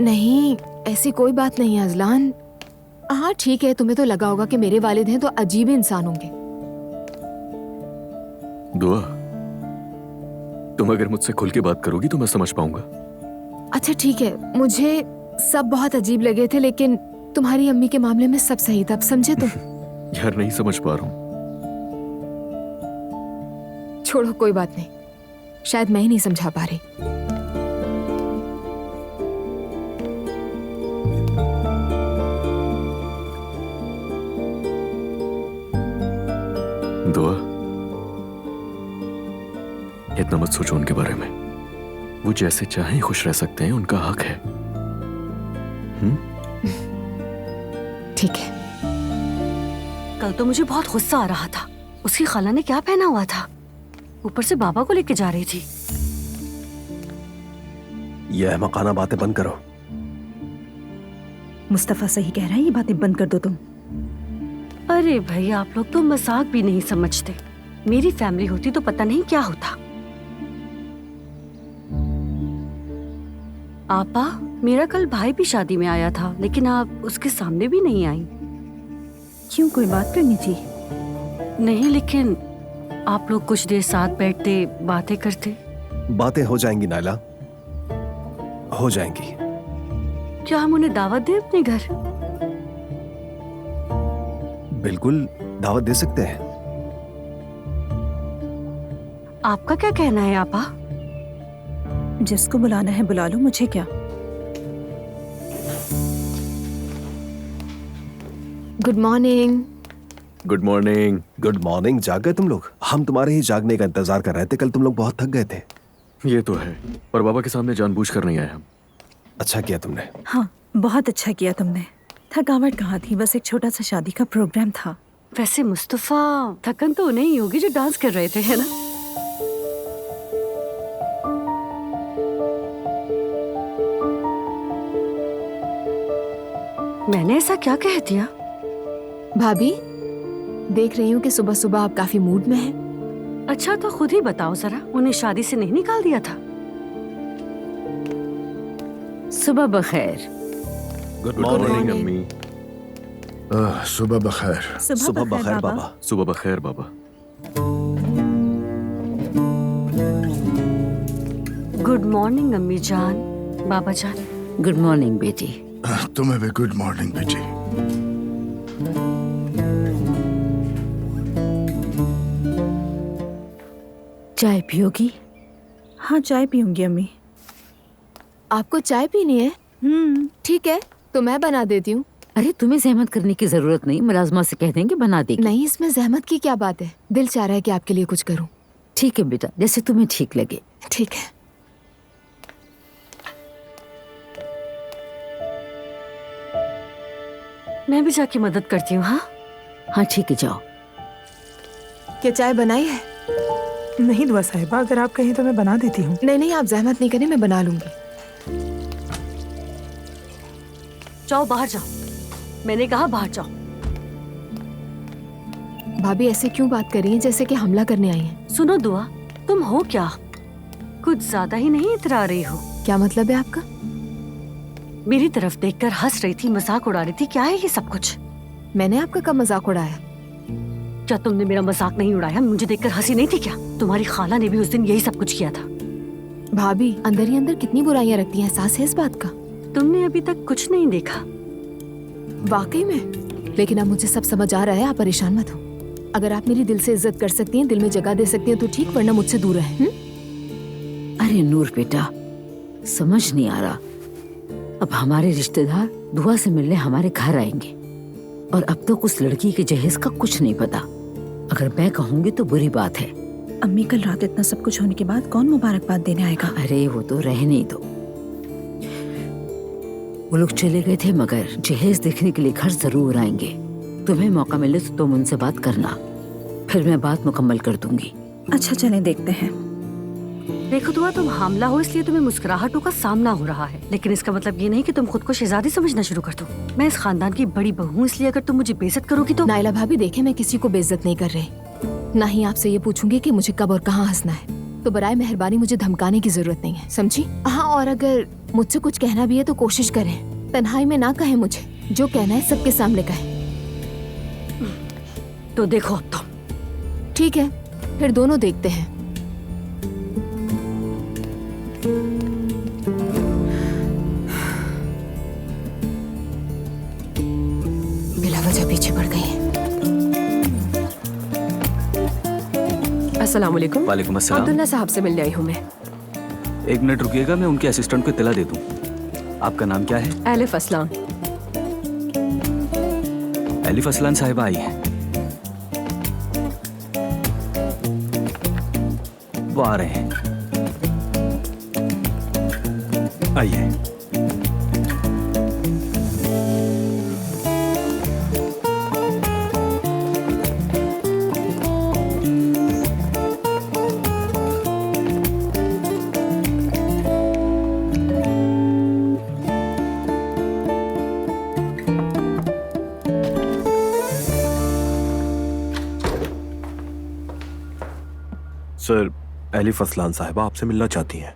नहीं, ऐसी कोई बात नहीं है अजलान। हाँ ठीक है, तुम्हें तो लगा होगा कि मेरे वालिद हैं तो अजीब इंसान होंगे। दुआ, तुम अगर मुझसे खुल के बात करोगी तो मैं समझ पाऊंगा। अच्छा ठीक है, मुझे सब बहुत अजीब लगे थे, लेकिन तुम्हारी अम्मी के मामले में सब सही था, अब समझे तुम? यार नहीं समझ पा रहा हूँ। छोड़ो, कोई बात नहीं, शायद मैं ही नहीं समझा पा रही। दुआ, इतना मत सोचो उनके बारे में। वो जैसे चाहें खुश रह सकते हैं, उनका हक है। ठीक है। कल तो मुझे बहुत गुस्सा आ रहा था। उसकी खाला ने क्या पहना हुआ था, ऊपर से बाबा को लेके जा रही थी। ये अहमकाना बातें बंद करो। मुस्तफा सही कह रहा है, ये बातें बंद कर दो तुम। अरे भाई, आप लोग तो मजाक भी नहीं समझते। मेरी फैमिली होती तो पता नहीं क्या होता। आपा, मेरा कल भाई भी शादी में आया था, लेकिन आप उसके सामने भी नहीं आई। क्यों, कोई बात करनी थी? नहीं, लेकिन आप लोग कुछ देर साथ बैठते, बातें करते। बातें हो जाएंगी नायला, हो जाएंगी। क्या हम उन्हें दावत दें अपने घर? बिल्कुल, दावत दे सकते हैं। आपका क्या कहना है आपा? जिसको बुलाना है बुला लो, मुझे क्या। Good morning. Good morning. Good morning. जाग गए तुम लोग? हम तुम्हारे ही जागने का इंतजार कर रहे थे। कल तुम लोग बहुत थक गए थे। ये तो है, पर बाबा के सामने जानबूझकर नहीं आए हम। अच्छा किया तुमने। हाँ, बहुत अच्छा किया तुमने। थकावट कहाँ थी, बस एक छोटा सा शादी का प्रोग्राम था। वैसे मुस्तफा, थकन तो उन्हें ही होगी जो डांस कर रहे थे, है ना? मैंने ऐसा क्या कह दिया? भाभी, देख रही हूँ कि सुबह सुबह आप काफी मूड में हैं। अच्छा तो खुद ही बताओ जरा, उन्हें शादी से नहीं निकाल दिया था? सुबह बखैर। गुड मॉर्निंग अम्मी। सुबह बखैर। सुबह बखैर बाबा। सुबह बखैर बाबा। गुड मॉर्निंग अम्मी जान, बाबा जान। गुड मॉर्निंग बेटी। तुम्हें भी गुड मॉर्निंग बेटी। चाय पियोगी? हाँ, चाय पीऊंगी अम्मी। आपको चाय पीनी है? ठीक है, तो मैं बना देती हूँ। अरे तुम्हें जहमत करने की जरूरत नहीं, मुलाजमा से कह देंगे बना देगी। नहीं, इसमें जहमत की क्या बात है, दिल चाह रहा है कि आपके लिए कुछ करूँ। ठीक है बेटा, जैसे तुम्हें ठीक लगे। ठीक है। मैं भी जाके मदद करती हूँ। हाँ हाँ ठीक है, जाओ। क्या चाय बनाई है? नहीं दुआ साहिबा, अगर आप कहें तो मैं बना देती हूँ। नहीं नहीं, आप जहमत नहीं करें, मैं बना लूंगी। जाओ बाहर जाओ, मैंने कहा बाहर जाओ। भाभी ऐसे क्यों बात कर रही हैं जैसे कि हमला करने आई हैं? सुनो दुआ, तुम हो क्या? कुछ ज्यादा ही नहीं इतरा रही हो। क्या मतलब है आपका? मेरी तरफ देखकर हंस रही थी, मजाक उड़ा रही थी, क्या है ये सब कुछ? मैंने आपका कब मजाक उड़ाया? क्या तुमने मेरा मजाक नहीं उड़ाया? मुझे देखकर हंसी नहीं थी क्या? तुम्हारी खाला ने भी उस दिन यही सब कुछ किया था। भाभी अंदर ही अंदर कितनी बुराइयां रखती हैं, एहसास है इस बात का? तुमने अभी तक कुछ नहीं देखा। वाकई में? लेकिन अब मुझे सब समझ आ रहा है, आप परेशान मत हो। अगर आप मेरी दिल से इज्जत कर सकती हैं, दिल में जगह दे सकती हैं तो ठीक, वरना मुझसे दूर रहे। अरे नूर बेटा, समझ नहीं आ रहा। अब हमारे रिश्तेदार दुआ से मिलने हमारे घर आएंगे और अब तक उस लड़की के जहेज का कुछ नहीं पता। अगर मैं कहूँगी तो बुरी बात है। अम्मी, कल रात इतना सब कुछ होने के बाद कौन मुबारकबाद देने आएगा? अरे वो तो रहने दो। वो लोग चले गए थे, मगर जहेज देखने के लिए घर जरूर आएंगे। तुम्हें मौका मिले तो तुम उनसे बात करना, फिर मैं बात मुकम्मल कर दूंगी। अच्छा चलें, देखते हैं। देखो दुआ, तुम हामला हो इसलिए तुम्हें मुस्कुराहटों का सामना हो रहा है, लेकिन इसका मतलब ये नहीं कि तुम खुद को शहजादी समझना शुरू कर दो। मैं इस खानदान की बड़ी बहू हूँ, इसलिए अगर तुम मुझे बेइज्जत करोगी तो। नाइला भाभी देखे, मैं किसी को बेइज्जत नहीं कर रही, ना ही आपसे ये पूछूंगी कि मुझे कब और कहाँ हंसना है। तो बराए मेहरबानी मुझे धमकाने की जरूरत नहीं है, समझी? हाँ, और अगर मुझसे कुछ कहना भी है तो कोशिश करें तन्हाई में ना कहें, मुझे जो कहना है सबके सामने कहें। तो देखो अब तो ठीक है, फिर दोनों देखते हैं। वजह पीछे पड़ गई है। अस्सलाम वालेकुम। वालेकुम अस्सलाम। अब्दुल्ला साहब से मिलने आई हूँ मैं। एक मिनट रुकिएगा, मैं उनके असिस्टेंट को इत्तला दे दूं। आपका नाम क्या है? एलिफ असलान। एलिफ असलान साहिबा आई है। वो आ रहे हैं। आइए। सर, एलिफ असलान साहिबा आपसे मिलना चाहती हैं।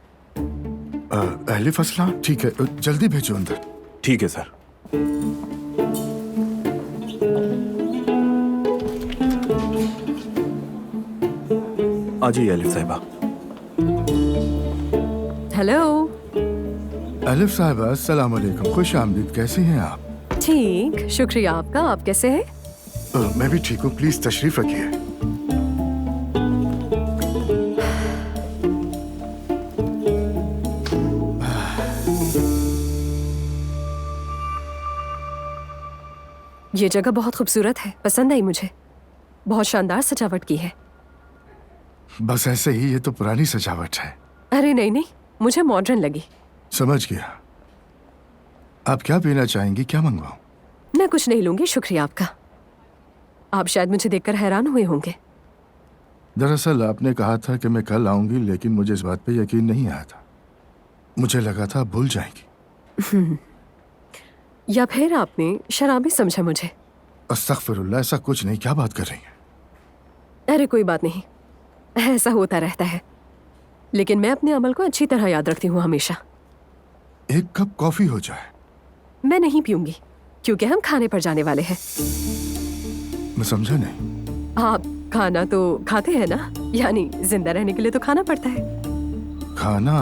एलिफ असलान, ठीक है, जल्दी भेजो अंदर। ठीक है सर। आ जाइए एलिफ साहिबा। हेलो। एलिफ साहिबा, अस्सलाम वालेकुम, खुश आमदीद, कैसी हैं आप? ठीक, शुक्रिया आपका। आप कैसे हैं? मैं भी ठीक हूँ, प्लीज तशरीफ रखिए। ये जगह बहुत खूबसूरत है, पसंद आई मुझे। बहुत शानदार सजावट की है। बस ऐसे ही, ये तो पुरानी सजावट है। अरे नहीं नहीं, मुझे मॉडर्न लगी। समझ गया। आप क्या पीना चाहेंगी, क्या मंगवाऊं? मैं कुछ नहीं लूंगी, शुक्रिया आपका। आप शायद मुझे देखकर हैरान हुए होंगे। दरअसल आपने कहा था कि मैं कल आऊंगी, लेकिन मुझे इस बात पे यकीन नहीं आया था। मुझे लगा था आप भूल जाएंगी। या फिर आपने शराबी समझा मुझे। अस्तगफिरुल्लाह, ऐसा कुछ नहीं, क्या बात कर रही हैं? अरे कोई बात नहीं, ऐसा होता रहता है। लेकिन मैं अपने अमल को अच्छी तरह याद रखती हूँ हमेशा। एक कप कॉफी हो जाए। मैं नहीं पीऊंगी, क्योंकि हम खाने पर जाने वाले हैं। मैं समझा नहीं। आप खाना तो खाते हैं ना, यानी जिंदा रहने के लिए तो खाना पड़ता है। खाना?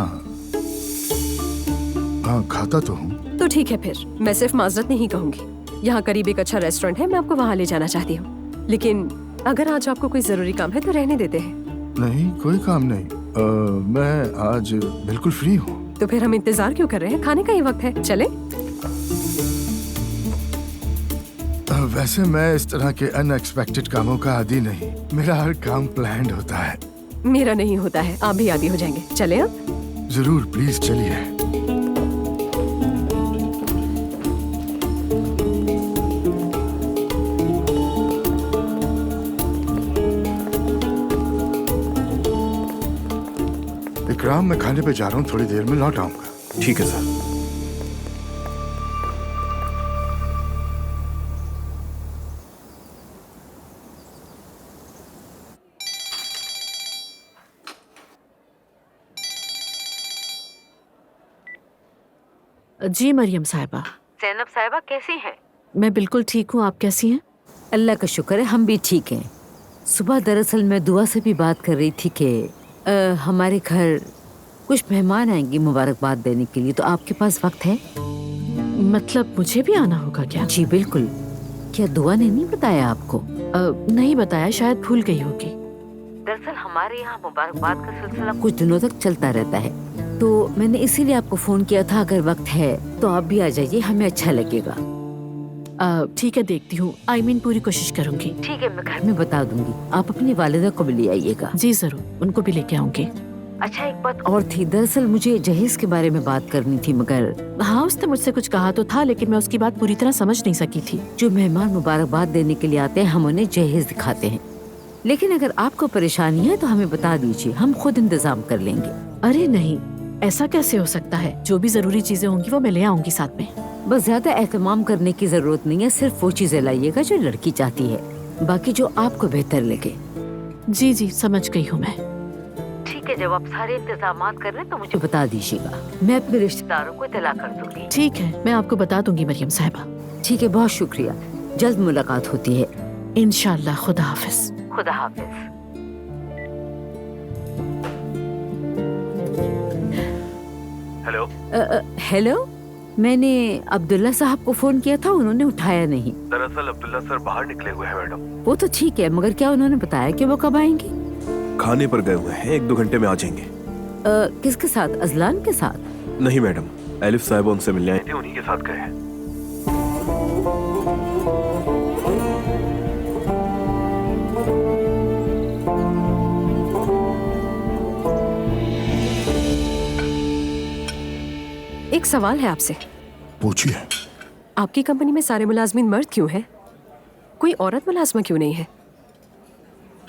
हाँ, खाता तो हूँ। तो ठीक है, फिर मैं सिर्फ माजरत नहीं कहूंगी। यहाँ करीब एक अच्छा रेस्टोरेंट है, मैं आपको वहाँ ले जाना चाहती हूँ। लेकिन अगर आज आपको कोई जरूरी काम है तो रहने देते हैं। नहीं, कोई काम नहीं। मैं आज बिल्कुल फ्री हूँ। तो फिर हम इंतजार क्यों कर रहे हैं? खाने का ही वक्त है, चले? वैसे मैं इस तरह के अनएक्सपेक्टेड कामों का आदी नहीं। मेरा हर काम प्लान्ड होता है। मेरा नहीं होता है, आप भी आदी हो जाएंगे। चले अब? जरूर, प्लीज चलिए। इकराम, मैं खाने पे जा रहा हूँ, थोड़ी देर में लौट आऊंगा। ठीक है सर। जी मरियम साहिबा। ज़ैनब साहिबा कैसी हैं? मैं बिल्कुल ठीक हूँ, आप कैसी हैं? अल्लाह का शुक्र है, हम भी ठीक हैं। सुबह दरअसल मैं दुआ से भी बात कर रही थी कि हमारे घर कुछ मेहमान आएंगे मुबारकबाद देने के लिए, तो आपके पास वक्त है? मतलब मुझे भी आना होगा क्या? जी बिल्कुल। क्या दुआ ने नहीं बताया आपको? नहीं बताया, शायद भूल गई होगी। दरअसल हमारे यहाँ मुबारकबाद का सिलसिला कुछ दिनों तक चलता रहता है, तो मैंने इसीलिए आपको फोन किया था। अगर वक्त है तो आप भी आ जाइए, हमें अच्छा लगेगा। ठीक है, देखती हूँ। पूरी कोशिश करूँगी। ठीक है, मैं घर में बता दूंगी। आप अपनी वालिदा को भी ले आइएगा। जी जरूर, उनको भी लेके आऊंगी। अच्छा, एक बात और थी, दरअसल मुझे जहेज के बारे में बात करनी थी, मगर हाँ, उसने मुझसे कुछ कहा तो था, लेकिन मैं उसकी बात पूरी तरह समझ नहीं सकी थी। जो मेहमान मुबारकबाद देने के लिए आते हैं, हम उन्हें जहेज दिखाते हैं। लेकिन अगर आपको परेशानी है तो हमें बता दीजिए, हम खुद इंतजाम कर लेंगे। अरे नहीं, ऐसा कैसे हो सकता है? जो भी जरूरी चीजें होंगी वो मैं ले आऊंगी साथ में। बस ज्यादा एहतमाम करने की जरूरत नहीं है, सिर्फ वो चीजें लाइएगा जो लड़की चाहती है, बाकी जो आपको बेहतर लगे। जी जी, समझ गई हूँ मैं। ठीक है, जब आप सारे इंतजाम कर रहे हैं तो मुझे बता दीजिएगा, मैं अपने रिश्तेदारों को इत्तला कर दूंगी। ठीक है, मैं आपको बता दूंगी मरियम साहिबा। ठीक है, बहुत शुक्रिया। जल्द मुलाकात होती है इंशाल्लाह। खुदा हाफिज। खुदा हाफिज। हेलो। हेलो, मैंने अब्दुल्ला साहब को फोन किया था, उन्होंने उठाया नहीं। दरअसल अब्दुल्ला सर बाहर निकले हुए हैं मैडम। वो तो ठीक है, मगर क्या उन्होंने बताया कि वो कब आएंगे? खाने पर गए हुए हैं, 1-2 घंटे में आ जाएंगे। किसके साथ? अजलान के साथ? नहीं मैडम, एलिफ साहिबा उनसे मिलने आए थे, उन्हीं के साथ गए हैं। एक सवाल है आपसे। पूछिए। आपकी कंपनी में सारे मुलाजमीन मर्द क्यों हैं? कोई औरत मुलाजमा क्यों नहीं है?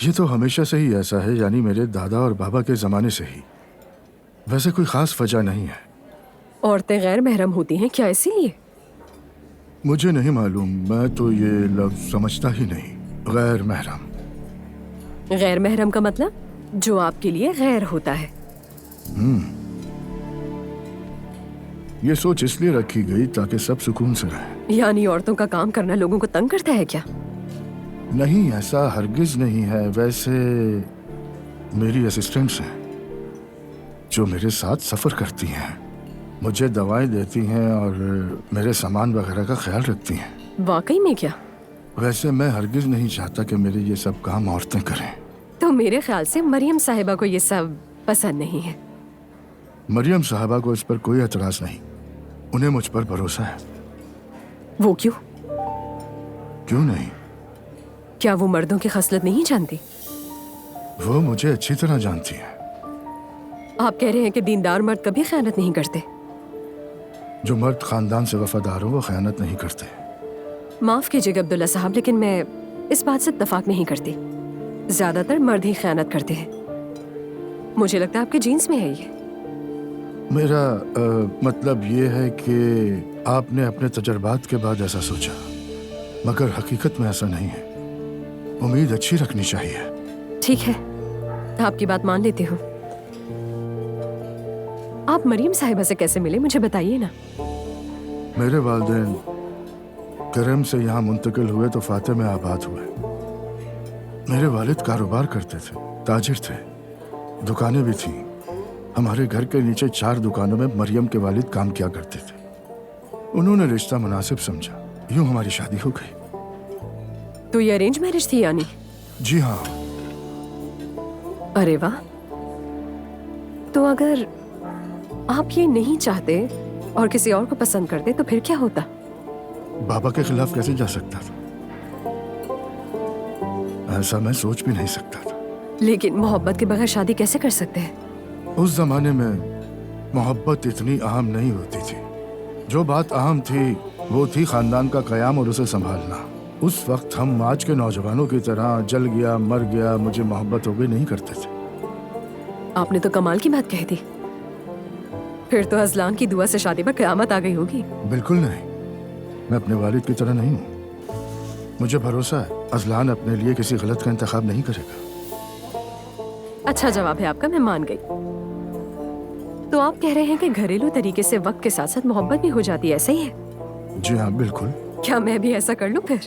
ये तो हमेशा से ही ऐसा है, यानी मेरे दादा और बाबा के जमाने से ही। वैसे कोई खास वजह नहीं है। औरतें गैर महरम होती हैं क्या इसीलिए? मुझे नहीं मालूम, मैं तो ये लफ्ज समझता ही नहीं। गैर महरम। गैर महरम का मतलब जो आपके लिए गैर होता है। ये सोच इसलिए रखी गई ताकि सब सुकून से रहें। यानी औरतों का काम करना लोगों को तंग करता है क्या? नहीं, ऐसा हरगिज नहीं है। वैसे मेरी असिस्टेंट्स हैं जो मेरे साथ सफर करती हैं, मुझे दवाएं देती हैं और मेरे सामान वगैरह का ख्याल रखती हैं। वाकई में क्या? वैसे मैं हरगिज नहीं चाहता कि मेरे ये सब काम औरतें करें। तो मेरे ख्याल से मरियम साहिबा को ये सब पसंद नहीं है। मरियम साहबा को इस पर कोई एतराज नहीं, उन्हें मुझ पर भरोसा है। वो क्यों? क्यों नहीं? क्या वो मर्दों की खसलत नहीं जानती? वो मुझे अच्छी तरह जानती है। आप कह रहे हैं कि दीनदार मर्द कभी खयानत नहीं करते? जो मर्द खानदान से वफादार हो वो खयानत नहीं करते। माफ कीजिएगा अब्दुल्ला साहब, लेकिन मैं इस बात से इत्तफाक नहीं करती। ज्यादातर मर्द ही खयानत करते हैं। मुझे लगता है आपके जीन्स में है ये। मेरा मतलब ये है कि आपने अपने तजर्बात के बाद ऐसा सोचा, मगर हकीकत में ऐसा नहीं है। उम्मीद अच्छी रखनी चाहिए। ठीक है, आपकी बात मान लेती हूँ। आप मरियम साहिबा से कैसे मिले, मुझे बताइए ना। मेरे वालिदैन करम से यहाँ मुंतकिल हुए तो फाते में आबाद हुए। मेरे वालिद कारोबार करते थे, ताजिर थे, दुकानें भी थीं। हमारे घर के नीचे 4 दुकानों में मरियम के वालिद काम किया करते थे। उन्होंने रिश्ता मुनासिब समझा, यूं हमारी शादी हो गई। तो ये अरेंज मैरिज थी यानी? जी हाँ। अरे वाह। तो अगर आप ये नहीं चाहते और किसी और को पसंद करते तो फिर क्या होता? बाबा के खिलाफ कैसे जा सकता था? ऐसा मैं सोच भी नहीं सकता था। लेकिन मोहब्बत के बगैर शादी कैसे कर सकते हैं? उस जमाने में मोहब्बत इतनी अहम नहीं होती थी। जो बात अहम थी वो थी खानदान का कयाम और उसे संभालना। उस वक्त हम आज के नौजवानों की तरह जल गया मर गया मुझे मोहब्बत हो गई नहीं करते थे। आपने तो कमाल की बात कह दी। फिर तो अजलान की दुआ से शादी पर कयामत आ गई होगी। बिल्कुल नहीं, मैं अपने वालिद की तरह नहीं हूँ। मुझे भरोसा है अजलान अपने लिए किसी गलत का इंतखाब नहीं करेगा। अच्छा जवाब है आपका, मैं मान गई। तो आप कह रहे हैं कि घरेलू तरीके से वक्त के साथ साथ मोहब्बत भी हो जाती है, ऐसा ही है? जी हाँ बिल्कुल। क्या मैं भी ऐसा कर लूं फिर?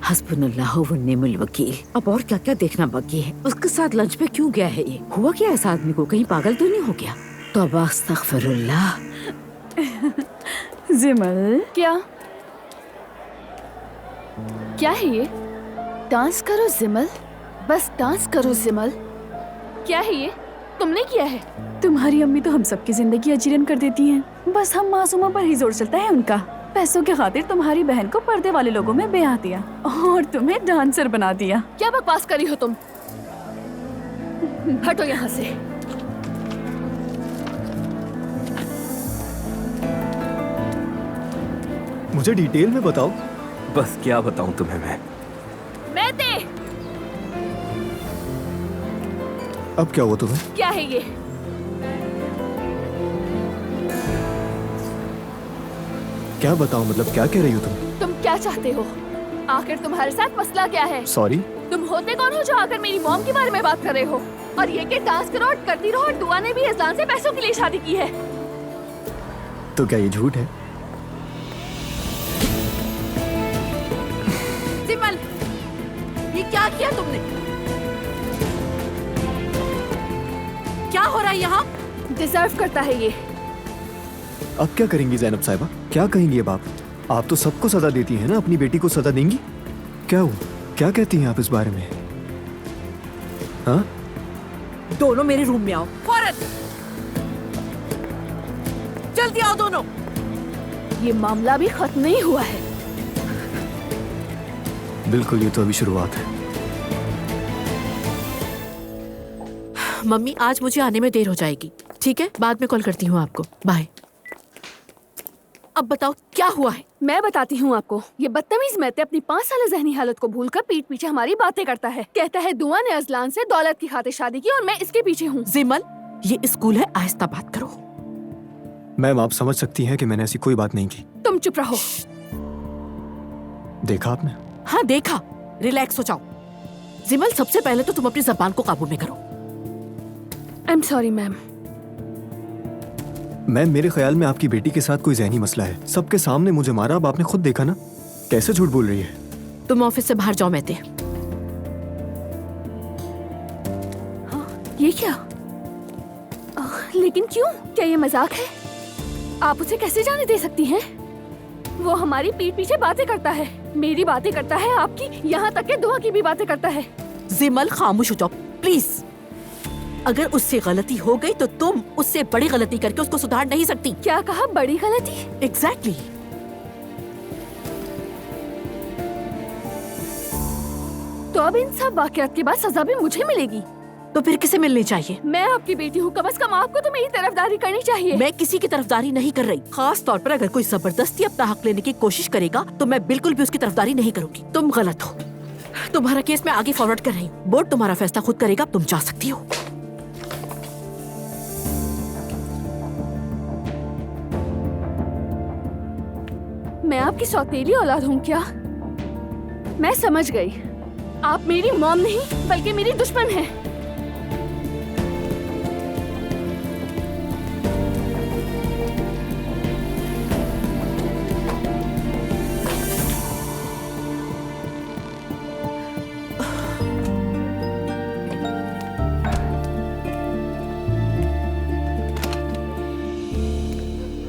हस्बुनल्लाह व निअमल वकील। अब और क्या क्या देखना बाकी है। उसके साथ लंच पे क्यों गया है? ये हुआ क्या इस आदमी को? कहीं पागल तो नहीं हो गया? तौबा अस्तगफिरुल्लाह। जिमल क्या है ये? डांस करो जिमल, बस डांस करो जिमल। क्या है ये? तुमने किया है? तुम्हारी अम्मी तो हम सबकी जिंदगी अजीरन कर देती हैं। बस हम मासूमों पर ही जोर चलता है उनका। पैसों के खातिर तुम्हारी बहन को पर्दे वाले लोगों में ब्याह दिया और तुम्हें डांसर बना दिया। क्या बकवास करी हो तुम? हटो यहाँ से। मुझे डिटेल में बताओ। बस क्या बताऊं तुम्हें मैं दे। अब क्या हुआ तुम्हें? क्या है ये? क्या बताऊं, मतलब क्या कह रही हो तुम क्या चाहते हो? आखिर तुम्हारे साथ मसला क्या है? सॉरी। तुम होते कौन हो जो आकर मेरी मॉम के बारे में बात कर रहे हो? और ये कि डांस करो और करती रहो और दुआ ने भी अजलान से पैसों के लिए शादी की है। तो क्या ये झूठ है? सिमल, ये क्या किया तुमने? क्या हो रहा है यहाँ? डिजर्व करता है ये। अब क्या करेंगी ज़ैनब साहिबा? क्या कहेंगी अब आप? आप तो सबको सजा देती हैं ना, अपनी बेटी को सजा देंगी? क्या हुआ? क्या कहती हैं आप इस बारे में? हाँ? दोनों मेरे रूम में आओ फौरन। जल्दी आओ दोनों। ये मामला भी खत्म नहीं हुआ है। बिल्कुल, ये तो अभी शुरुआत है। मम्मी आज मुझे आने में देर हो जाएगी, ठीक है? बाद में कॉल करती हूँ आपको। बाय। अब बताओ क्या हुआ है? मैं बताती हूँ आपको। ये बदतमीज मैते अपनी 5 साल जहनी हालत को भूलकर पीठ पीछे हमारी बातें करता है। कहता है दुआ ने अजलान से दौलत की खातिर शादी की और मैं इसके पीछे हूँ। जिमल, ये स्कूल है, आहिस्ता बात करो। मैम, आप समझ सकती हैं कि मैंने ऐसी कोई बात नहीं की। तुम चुप रहो। देखा आपने? हाँ देखा। रिलैक्स हो जाओ। जिमल, सबसे पहले तो तुम अपनी जबान को काबू में करो। I am sorry ma'am. Ma'am, मेरे ख्याल में आपकी बेटी के साथ कोई ज़हनी मसला है। सबके सामने मुझे मारा, अब आपने खुद देखा ना कैसे झूठ बोल रही है। तुम ऑफिस से बाहर जाओ मैते। हाँ, ये क्या? लेकिन क्यों? क्या ये मजाक है? आप उसे कैसे जाने दे सकती हैं? वो हमारी पीठ पीछे बातें करता है, मेरी बातें करता है, आपकी, यहाँ तक के दुआ की भी बातें करता है। जिमल, खामोश हो जाओ प्लीज। अगर उससे गलती हो गई तो तुम उससे बड़ी गलती करके उसको सुधार नहीं सकती। क्या कहा? बड़ी गलती? एग्जैक्टली। तो अब इन सब वाकयात के बाद सजा भी मुझे मिलेगी? तो फिर किसे मिलनी चाहिए? मैं आपकी बेटी हूँ, कम से कम आपको तो मेरी तरफदारी करनी चाहिए। मैं किसी की तरफदारी नहीं कर रही। खास तौर पर अगर कोई जबरदस्ती अपना हक लेने की कोशिश करेगा तो मैं बिल्कुल भी उसकी तरफदारी नहीं करूंगी। तुम गलत हो। तुम्हारा केस मैं आगे फॉरवर्ड कर रही हूँ। बोर्ड तुम्हारा फैसला खुद करेगा। तुम जा सकती हो। मैं आपकी सौतेली औलाद हूँ क्या? मैं समझ गई। आप मेरी मॉम नहीं बल्कि मेरी दुश्मन हैं।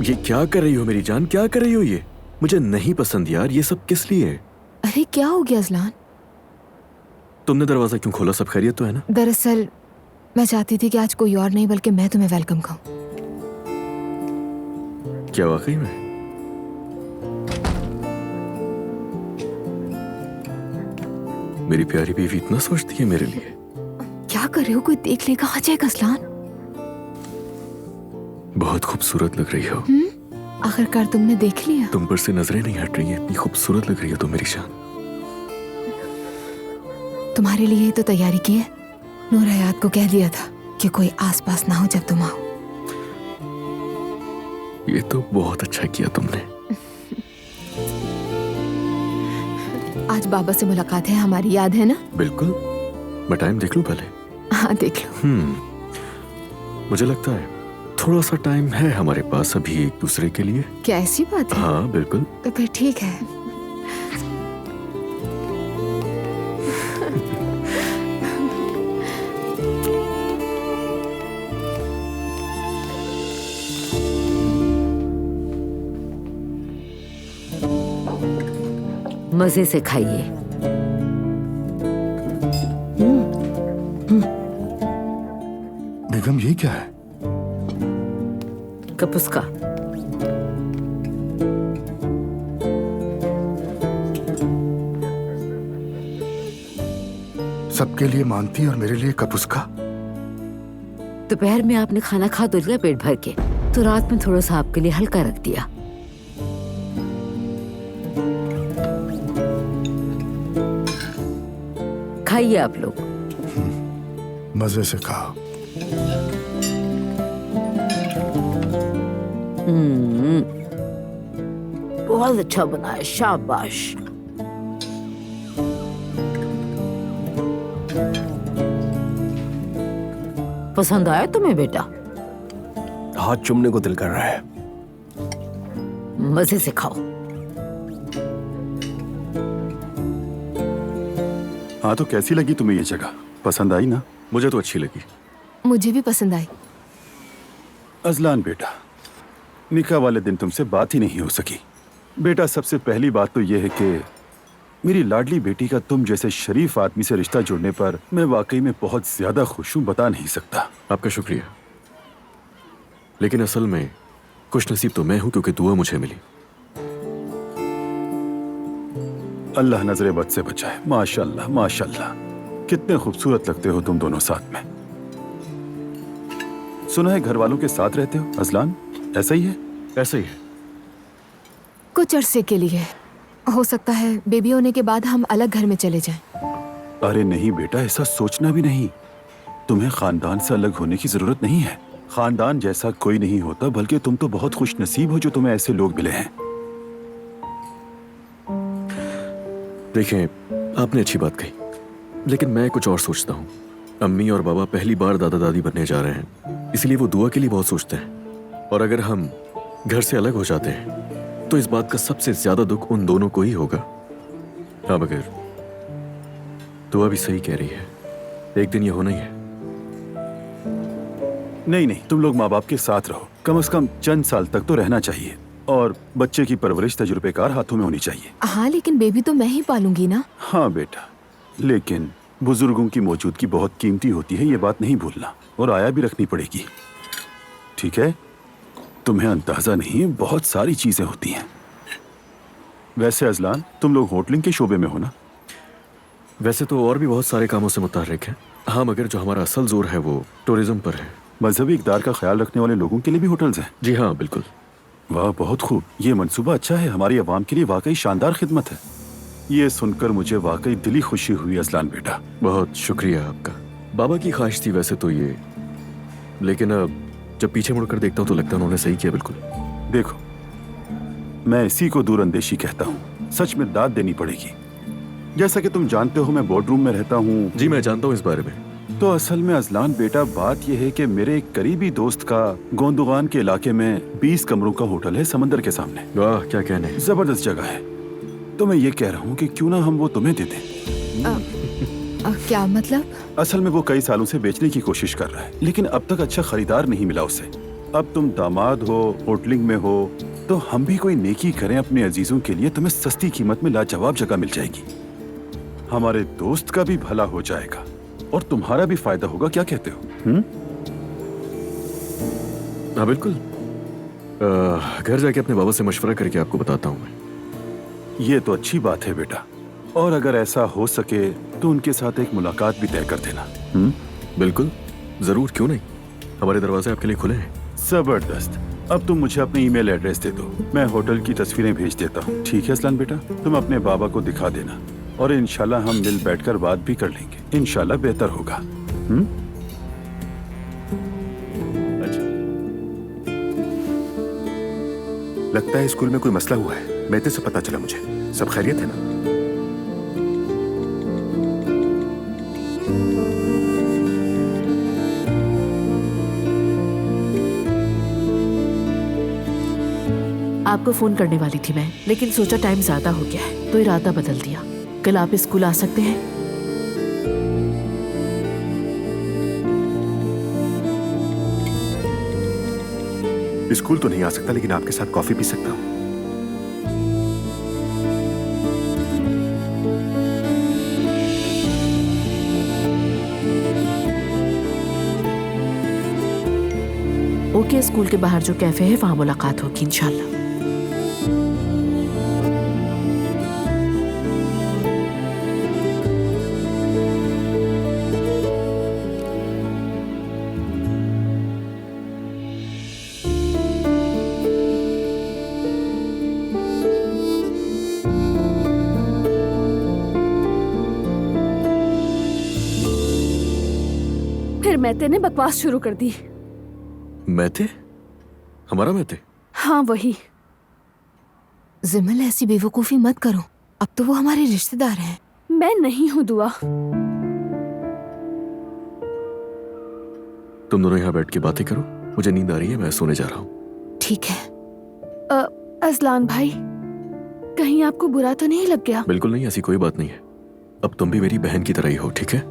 ये क्या कर रही हो मेरी जान? क्या कर रही हो? ये मुझे नहीं पसंद यार। ये सब किस लिए? अरे क्या हो गया अजलान? तुमने दरवाजा क्यों खोला? सब खैरियत तो है ना? दरअसल मैं चाहती थी कि आज कोई और नहीं बल्कि मैं तुम्हें वेलकम कहूँ। क्या वाकई में? मेरी प्यारी बीवी इतना सोचती है मेरे लिए? क्या कर रहे हो? कोई देख लेगा आ जाएगा अजलान। बहुत खूबसूरत लग रही हो। आखिरकार तुमने देख लिया। तुम पर से नजरें नहीं हट रही हैं। इतनी खूबसूरत लग रही हो तुम मेरी जान। तुम्हारे लिए ही तो तैयारी की है। नूर हयात को कह दिया था कि कोई आसपास ना हो जब तुम आओ। ये तो बहुत अच्छा किया तुमने। आज बाबा से मुलाकात है हमारी, याद है ना? बिल्कुल। मैं टाइम देख लूं पहले? हाँ देख लो। मुझे लगता है थोड़ा सा टाइम है हमारे पास अभी एक दूसरे के लिए। क्या ऐसी बात है? हाँ बिल्कुल। तो फिर ठीक है। मजे से खाइए। बेगम, ये क्या है? कपुस्का। सबके लिए मानती और मेरे लिए कपुस्का। दोपहर में आपने खाना खा तो लिया पेट भर के, तो रात में थोड़ा सा आपके लिए हल्का रख दिया। खाइए आप लोग। मजे से खाओ। बहुत अच्छा बना है, शाबाश। पसंद आया तुम्हें बेटा? हाथ चूमने को दिल कर रहा है। मजे से खाओ। हाँ, तो कैसी लगी तुम्हें ये जगह? पसंद आई ना? मुझे तो अच्छी लगी। मुझे भी पसंद आई। अजलान बेटा, निकाह वाले दिन तुमसे बात ही नहीं हो सकी। बेटा, सबसे पहली बात तो यह है कि मेरी लाडली बेटी का तुम जैसे शरीफ आदमी से रिश्ता जुड़ने पर मैं वाकई में बहुत ज्यादा खुश हूं, बता नहीं सकता। आपका शुक्रिया, लेकिन असल में खुश नसीब तो मैं हूं क्योंकि दुआ मुझे मिली। अल्लाह नजरे बद से बचाए। माशाल्लाह माशाल्लाह, कितने खूबसूरत लगते हो तुम दोनों साथ में। सुना है घर वालों के साथ रहते हो अजलान, ऐसा ही है? ऐसा ही है। कुछ अरसे के लिए, हो सकता है बेबी होने के बाद हम अलग घर में चले जाएं। अरे नहीं बेटा, ऐसा सोचना भी नहीं। तुम्हें खानदान से अलग होने की जरूरत नहीं है। खानदान जैसा कोई नहीं होता, बल्कि तुम तो बहुत खुश नसीब हो जो तुम्हें ऐसे लोग मिले हैं। देखें, आपने अच्छी बात कही, लेकिन मैं कुछ और सोचता हूँ। अम्मी और बाबा पहली बार दादा दादी बनने जा रहे हैं, इसलिए वो दुआ के लिए बहुत सोचते हैं। और अगर हम घर से अलग हो जाते हैं तो इस बात का सबसे ज्यादा दुख उन दोनों को ही होगा। हाँ, मगर दुआ भी सही कह रही है, एक दिन ये होना ही है। नहीं नहीं, तुम लोग माँ बाप के साथ रहो, कम से कम चंद साल तक तो रहना चाहिए। और बच्चे की परवरिश तजुर्बेकार हाथों में होनी चाहिए। हाँ, लेकिन बेबी तो मैं ही पालूंगी ना। हाँ बेटा, लेकिन बुजुर्गों की मौजूदगी बहुत कीमती होती है, ये बात नहीं भूलना। और आया भी रखनी पड़ेगी, ठीक है? तुम्हें अंदाजा नहीं, बहुत सारी चीजें होती हैं। वैसे अजलान, तुम लोग होटलिंग के शोबे में हो ना? वैसे तो और भी बहुत सारे कामों से मुताल्लिक है। हाँ, मगर जो हमारा असल जोर है वो टूरिज्म पर है। मजहबी इक़दार का ख्याल रखने वाले लोगों के लिए भी होटल्स हैं? जी हाँ, बिल्कुल। वाह, बहुत खूब। ये मंसूबा अच्छा है, हमारी आवाम के लिए वाकई शानदार खिदमत है। ये सुनकर मुझे वाकई दिली खुशी हुई अजलान बेटा। बहुत शुक्रिया आपका। बाबा की ख्वाहिश थी वैसे तो ये, लेकिन अब जब पीछे मुड़कर देखता हूँ तो लगता है उन्होंने सही किया। बिल्कुल। देखो, मैं इसी को दूरअंदेशी कहता हूँ। सच में दाद देनी पड़ेगी। जैसा कि तुम जानते हो, मैं बोर्ड रूम में रहता हूँ। जी, मैं जानता हूँ इस बारे में। तो असल में अजलान बेटा, बात यह है कि मेरे एक करीबी दोस्त का गोंदुगान के इलाके में 20 कमरों का होटल है, समंदर के सामने। वाह, क्या कहने। जबरदस्त जगह है। तो मैं ये कह रहा हूँ कि क्यों ना हम वो तुम्हें दे दें। क्या मतलब? असल में वो कई सालों से बेचने की कोशिश कर रहा है, लेकिन अब तक अच्छा खरीदार नहीं मिला उसे। अब तुम दामाद हो, होटलिंग में हो, तो हम भी कोई नेकी करें अपने अजीजों के लिए। तुम्हें सस्ती कीमत में लाजवाब जगह मिल जाएगी, हमारे दोस्त का भी भला हो जाएगा और तुम्हारा भी फायदा होगा। क्या कहते हो? हाँ बिल्कुल। घर जाके अपने बाबा से मशवरा करके आपको बताता हूँ मैं। ये तो अच्छी बात है बेटा, और अगर ऐसा हो सके तो उनके साथ एक मुलाकात भी तय कर देना। बिल्कुल, जरूर, क्यों नहीं। हमारे दरवाजे आपके लिए खुले हैं। जबरदस्त। अब तुम मुझे अपनी ईमेल एड्रेस दे दो, मैं होटल की तस्वीरें भेज देता हूँ। ठीक है असलान बेटा, तुम अपने बाबा को दिखा देना और इंशाल्लाह हम मिल बैठकर बात भी कर लेंगे। इंशाल्लाह बेहतर होगा। अच्छा, लगता है स्कूल में कोई मसला हुआ है। मेते से पता चला मुझे। सब खैरियत है ना? आपको फोन करने वाली थी मैं, लेकिन सोचा टाइम ज्यादा हो गया है तो इरादा बदल दिया। कल आप स्कूल आ सकते हैं? स्कूल तो नहीं आ सकता, लेकिन आपके साथ कॉफी पी सकता हूँ। ओके, स्कूल के बाहर जो कैफे है वहां मुलाकात होगी इंशाल्लाह। फिर मैते ने बकवास शुरू कर दी। मैते? हमारा मैते? हाँ वही। जिमल, ऐसी बेवकूफी मत करो, अब तो वो हमारे रिश्तेदार हैं। मैं नहीं हूँ दुआ। तुम दोनों यहाँ बैठ के बातें करो, मुझे नींद आ रही है, मैं सोने जा रहा हूँ। ठीक है। अजलान भाई, कहीं आपको बुरा तो नहीं लग गया? बिल्कुल नहीं, ऐसी कोई बात नहीं है। अब तुम भी मेरी बहन की तरह ही हो, ठीक है?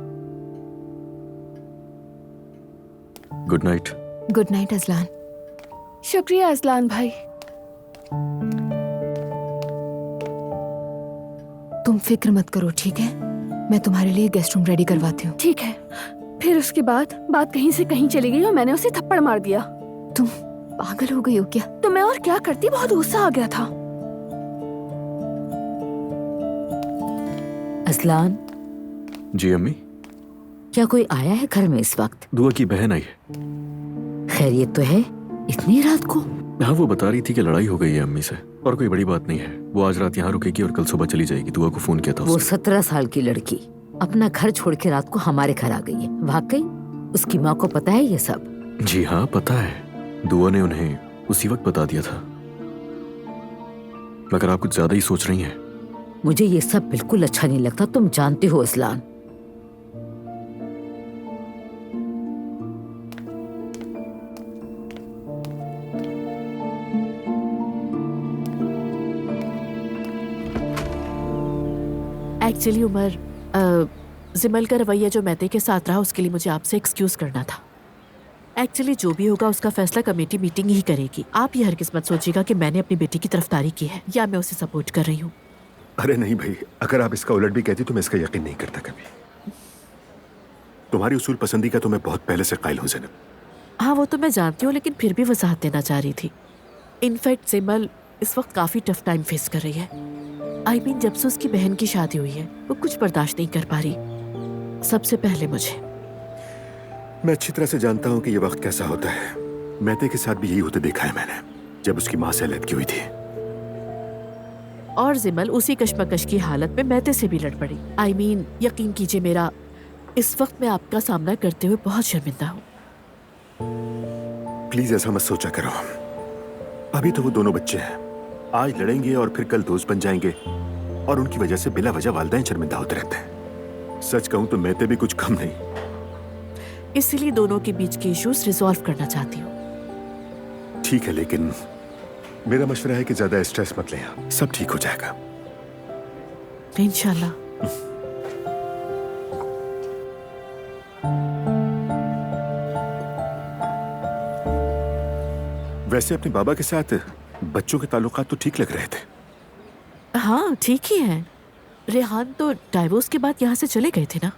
Good night. Good night Azlan. शुक्रिया अजलान भाई। तुम फिक्र मत करो, ठीक है? मैं तुम्हारे लिए गेस्ट रूम रेडी करवाती हूँ। ठीक है। फिर उसके बाद बात कहीं से कहीं चली गई और मैंने उसे थप्पड़ मार दिया। तुम पागल हो गई हो क्या? तो मैं और क्या करती, बहुत गुस्सा आ गया था। असलान, जी अम्मी। क्या कोई आया है घर में इस वक्त? दुआ की बहन आई है। खैरियत तो है इतनी रात को? हाँ, वो बता रही थी कि लड़ाई हो गई है अम्मी से, और कोई बड़ी बात नहीं है। वो आज रात यहाँ रुकेगी और कल सुबह चली जाएगी। दुआ को फोन किया था वो उसने। 17 साल की लड़की अपना घर छोड़ के रात को हमारे घर आ गई है। वाकई उसकी माँ को पता है ये सब? जी हाँ, पता है। दुआ ने उन्हें उसी वक्त बता दिया था। मगर आप कुछ ज्यादा ही सोच रही हैं। मुझे ये सब बिल्कुल अच्छा नहीं लगता, तुम जानते हो असलान। एक्चुअली उमर, जिमल का रवैया जो मैते के साथ रहा उसके लिए मुझे आपसे एक्सक्यूज करना था। एक्चुअली जो भी होगा उसका फैसला कमेटी मीटिंग ही करेगी। आप ये हरगिज़ मत सोचिएगा कि मैंने अपनी बेटी की तरफदारी की है या मैं उसे सपोर्ट कर रही हूँ। अरे नहीं भाई, अगर आप इसका उलट भी कहती तो मैं इसका यकीन नहीं करता कभी। तुम्हारी उसूल पसंदी का तो मैं बहुत पहले से कायल हूँ ज़ैनब। हाँ, वो तो मैं जानती हूँ, लेकिन फिर भी वजाहत देना चाह रही थी। इनफैक्ट जिमल इस वक्त काफ़ी टफ टाइम फेस कर रही है। आई मीन, जब से उसकी बहन की शादी हुई है वो कुछ बर्दाश्त नहीं कर पा रही। सबसे पहले मुझे। मैं अच्छी तरह से जानता हूँ कि ये वक्त कैसा होता है। मैते के साथ भी यही होते देखा है मैंने, जब उसकी माँ से अलग की हुई थी। और जिमल उसी कशमकश की हालत में मैते से भी लड़ पड़ी। आई मीन, यकीन कीजिए मेरा इस वक्त मैं आपका सामना करते हुए बहुत शर्मिंदा हूँ। प्लीज ऐसा मत सोचा करो। अभी तो वो दोनों बच्चे हैं, आज लड़ेंगे और फिर कल दोस्त बन जाएंगे, और उनकी वजह से बिला वजह वालिदैन शर्मिंदा होते रहते हैं। सच कहूं तो मैते भी कुछ कम नहीं। इसलिए दोनों के बीच के इश्यूज रिजॉल्व करना चाहती हूँ। ठीक है, लेकिन मेरा मशवरा है कि ज्यादा स्ट्रेस मत लें, सब ठीक हो जाएगा इंशाल्लाह। वैसे अपने बाबा के साथ बच्चों के ताल्लुकात तो ठीक लग रहे थे। हाँ, ठीक ही है। रेहान तो डाइवोर्स के बाद यहाँ से चले गए थे ना।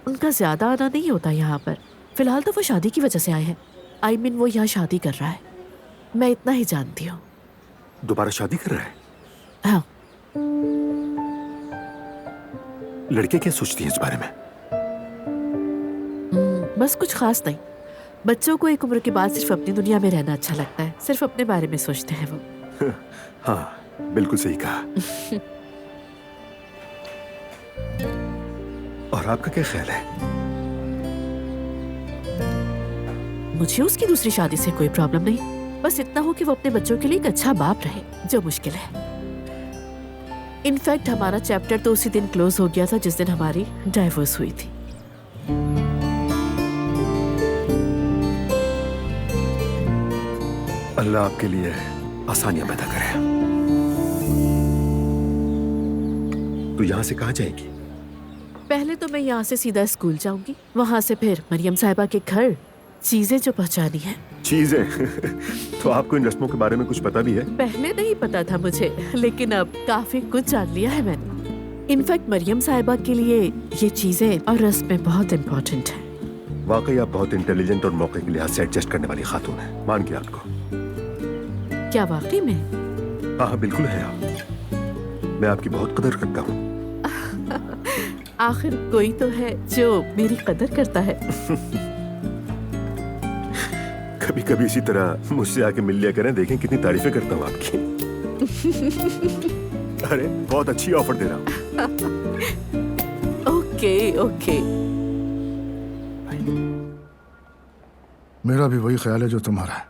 उनका ज्यादा आना नहीं होता यहाँ पर। फिलहाल तो वो शादी की वजह से आए हैं। आई मीन, वो यहाँ शादी कर रहा है, मैं इतना ही जानती हूँ। दोबारा शादी कर रहा है? हाँ। लड़के क्या सोचती हैं इस बारे में? बस कुछ खास नहीं। बच्चों को एक उम्र के बाद सिर्फ अपनी दुनिया में रहना अच्छा लगता है, सिर्फ अपने बारे में सोचते हैं वो। हाँ, बिल्कुल सही कहा। और आपका क्या ख्याल है? मुझे उसकी दूसरी शादी से कोई प्रॉब्लम नहीं, बस इतना हो कि वो अपने बच्चों के लिए एक अच्छा बाप रहे, जो मुश्किल है। इनफैक्ट हमारा चैप्टर तो उसी दिन क्लोज हो गया था जिस दिन हमारी डाइवोर्स हुई थी। अल्लाह आपके लिए आसानियां पैदा करे। तो यहाँ से कहाँ जाएगी? पहले तो मैं यहाँ से सीधा स्कूल जाऊंगी, वहाँ से फिर मरियम साहिबा के घर चीजें जो पहुँचानी है। चीजें? तो आपको इन रस्मों के बारे में कुछ पता भी है? पहले नहीं पता था मुझे, लेकिन अब काफी कुछ जान लिया है मैंने। इनफैक्ट मरियम साहिबा के लिए ये चीजें और रस्में बहुत इम्पोर्टेंट हैं। वाकई आप बहुत इंटेलिजेंट और मौके के लिहाज से एडजस्ट करने वाली खातून है, मान गया आपको। क्या वाकई में? हाँ, बिल्कुल है आप। मैं आपकी बहुत कदर करता हूँ। आखिर कोई तो है जो मेरी कदर करता है। कभी कभी इसी तरह मुझसे आके मिल लिया करें, देखें कितनी तारीफें करता हूँ आपकी। अरे बहुत अच्छी ऑफर दे रहा हूँ। Okay okay. मेरा भी वही ख्याल है जो तुम्हारा है।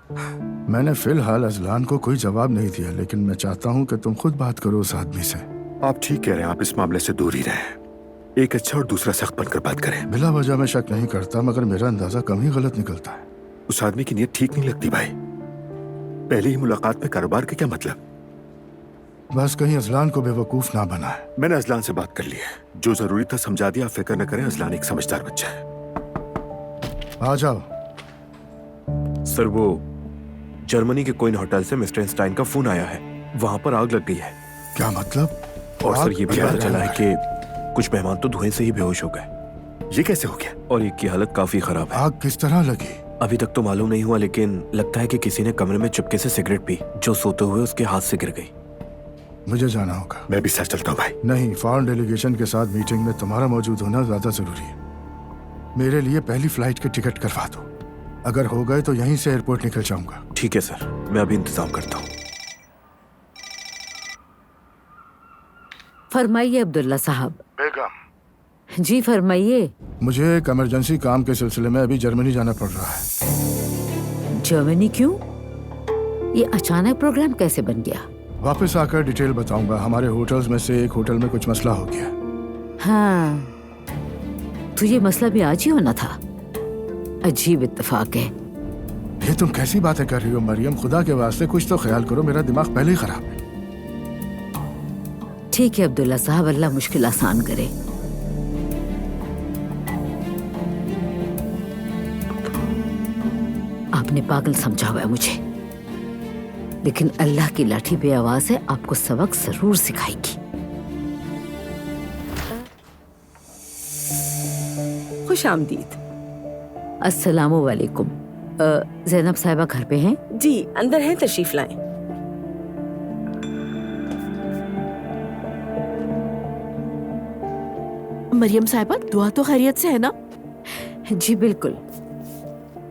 मैंने फिलहाल अजलान को कोई जवाब नहीं दिया, लेकिन मैं चाहता हूँ कि तुम खुद बात करो उस आदमी से। आप ठीक कह रहे हैं, आप इस मामले से दूर ही रहें। एक अच्छा और दूसरा सख्त बनकर बात करें। बिला वजह मैं शक नहीं करता, मगर मेरा अंदाजा कम ही गलत निकलता है। उस आदमी की नीयत ठीक नहीं लगती भाई। पहली ही मुलाकात में कारोबार का क्या मतलब? बस कहीं अजलान को बेवकूफ ना बनाए। मैंने अजलान से बात कर ली है, जो जरूरी था समझा दिया। फिक्र न करें, अजलान एक समझदार बच्चा है। आ जाओ। सर, वो जर्मनी के कोइन होटल से मिस्टर आइंस्टाइन का फोन आया है, वहां पर आग लग गई है। क्या मतलब? और आग सर ये भी क्या पता चला है है? कि कुछ मेहमान तो धुएं से ही बेहोश हो गए। ये कैसे हो गया? और एक की हालत काफी खराब है। आग किस तरह लगी? अभी तक तो मालूम नहीं हुआ, लेकिन लगता है कि किसी ने कमरे में चुपके से सिगरेट पी, जो सोते हुए उसके हाथ से गिर गई। मुझे जाना होगा। मैं भी साथ चलता हूँ भाई। नहीं, फॉरेन डेलीगेशन के साथ मीटिंग में तुम्हारा मौजूद होना ज्यादा जरूरी है। मेरे लिए पहली फ्लाइट के टिकट करवा दो। अगर हो गए तो यहीं से एयरपोर्ट निकल जाऊंगा। ठीक है सर, मैं अभी इंतजाम करता हूँ। फरमाइए अब्दुल्ला साहब। बेगम। जी फरमाइए। मुझे एक इमरजेंसी काम के सिलसिले में अभी जर्मनी जाना पड़ रहा है। जर्मनी क्यों? ये अचानक प्रोग्राम कैसे बन गया? वापस आकर डिटेल बताऊंगा। हमारे होटल्स में से एक होटल में कुछ मसला हो गया। हाँ, तो ये मसला भी आज ही होना था। अजीब इत्तेफाक है। ये तुम कैसी बातें कर रही हो मरियम? खुदा के वास्ते कुछ तो ख्याल करो, मेरा दिमाग पहले ही खराब है। ठीक है अब्दुल्ला साहब, अल्लाह मुश्किल आसान करे। आपने पागल समझा हुआ है मुझे, लेकिन अल्लाह की लाठी बेआवाज है, आपको सबक जरूर सिखाएगी। खुश आमदीद। अस्सलामु वालेकुम। ज़ैनब साहिबा घर पे हैं? जी अंदर हैं, तशरीफ लाएं। मरियम साहिबा, दुआ तो खैरियत से है ना? जी बिल्कुल,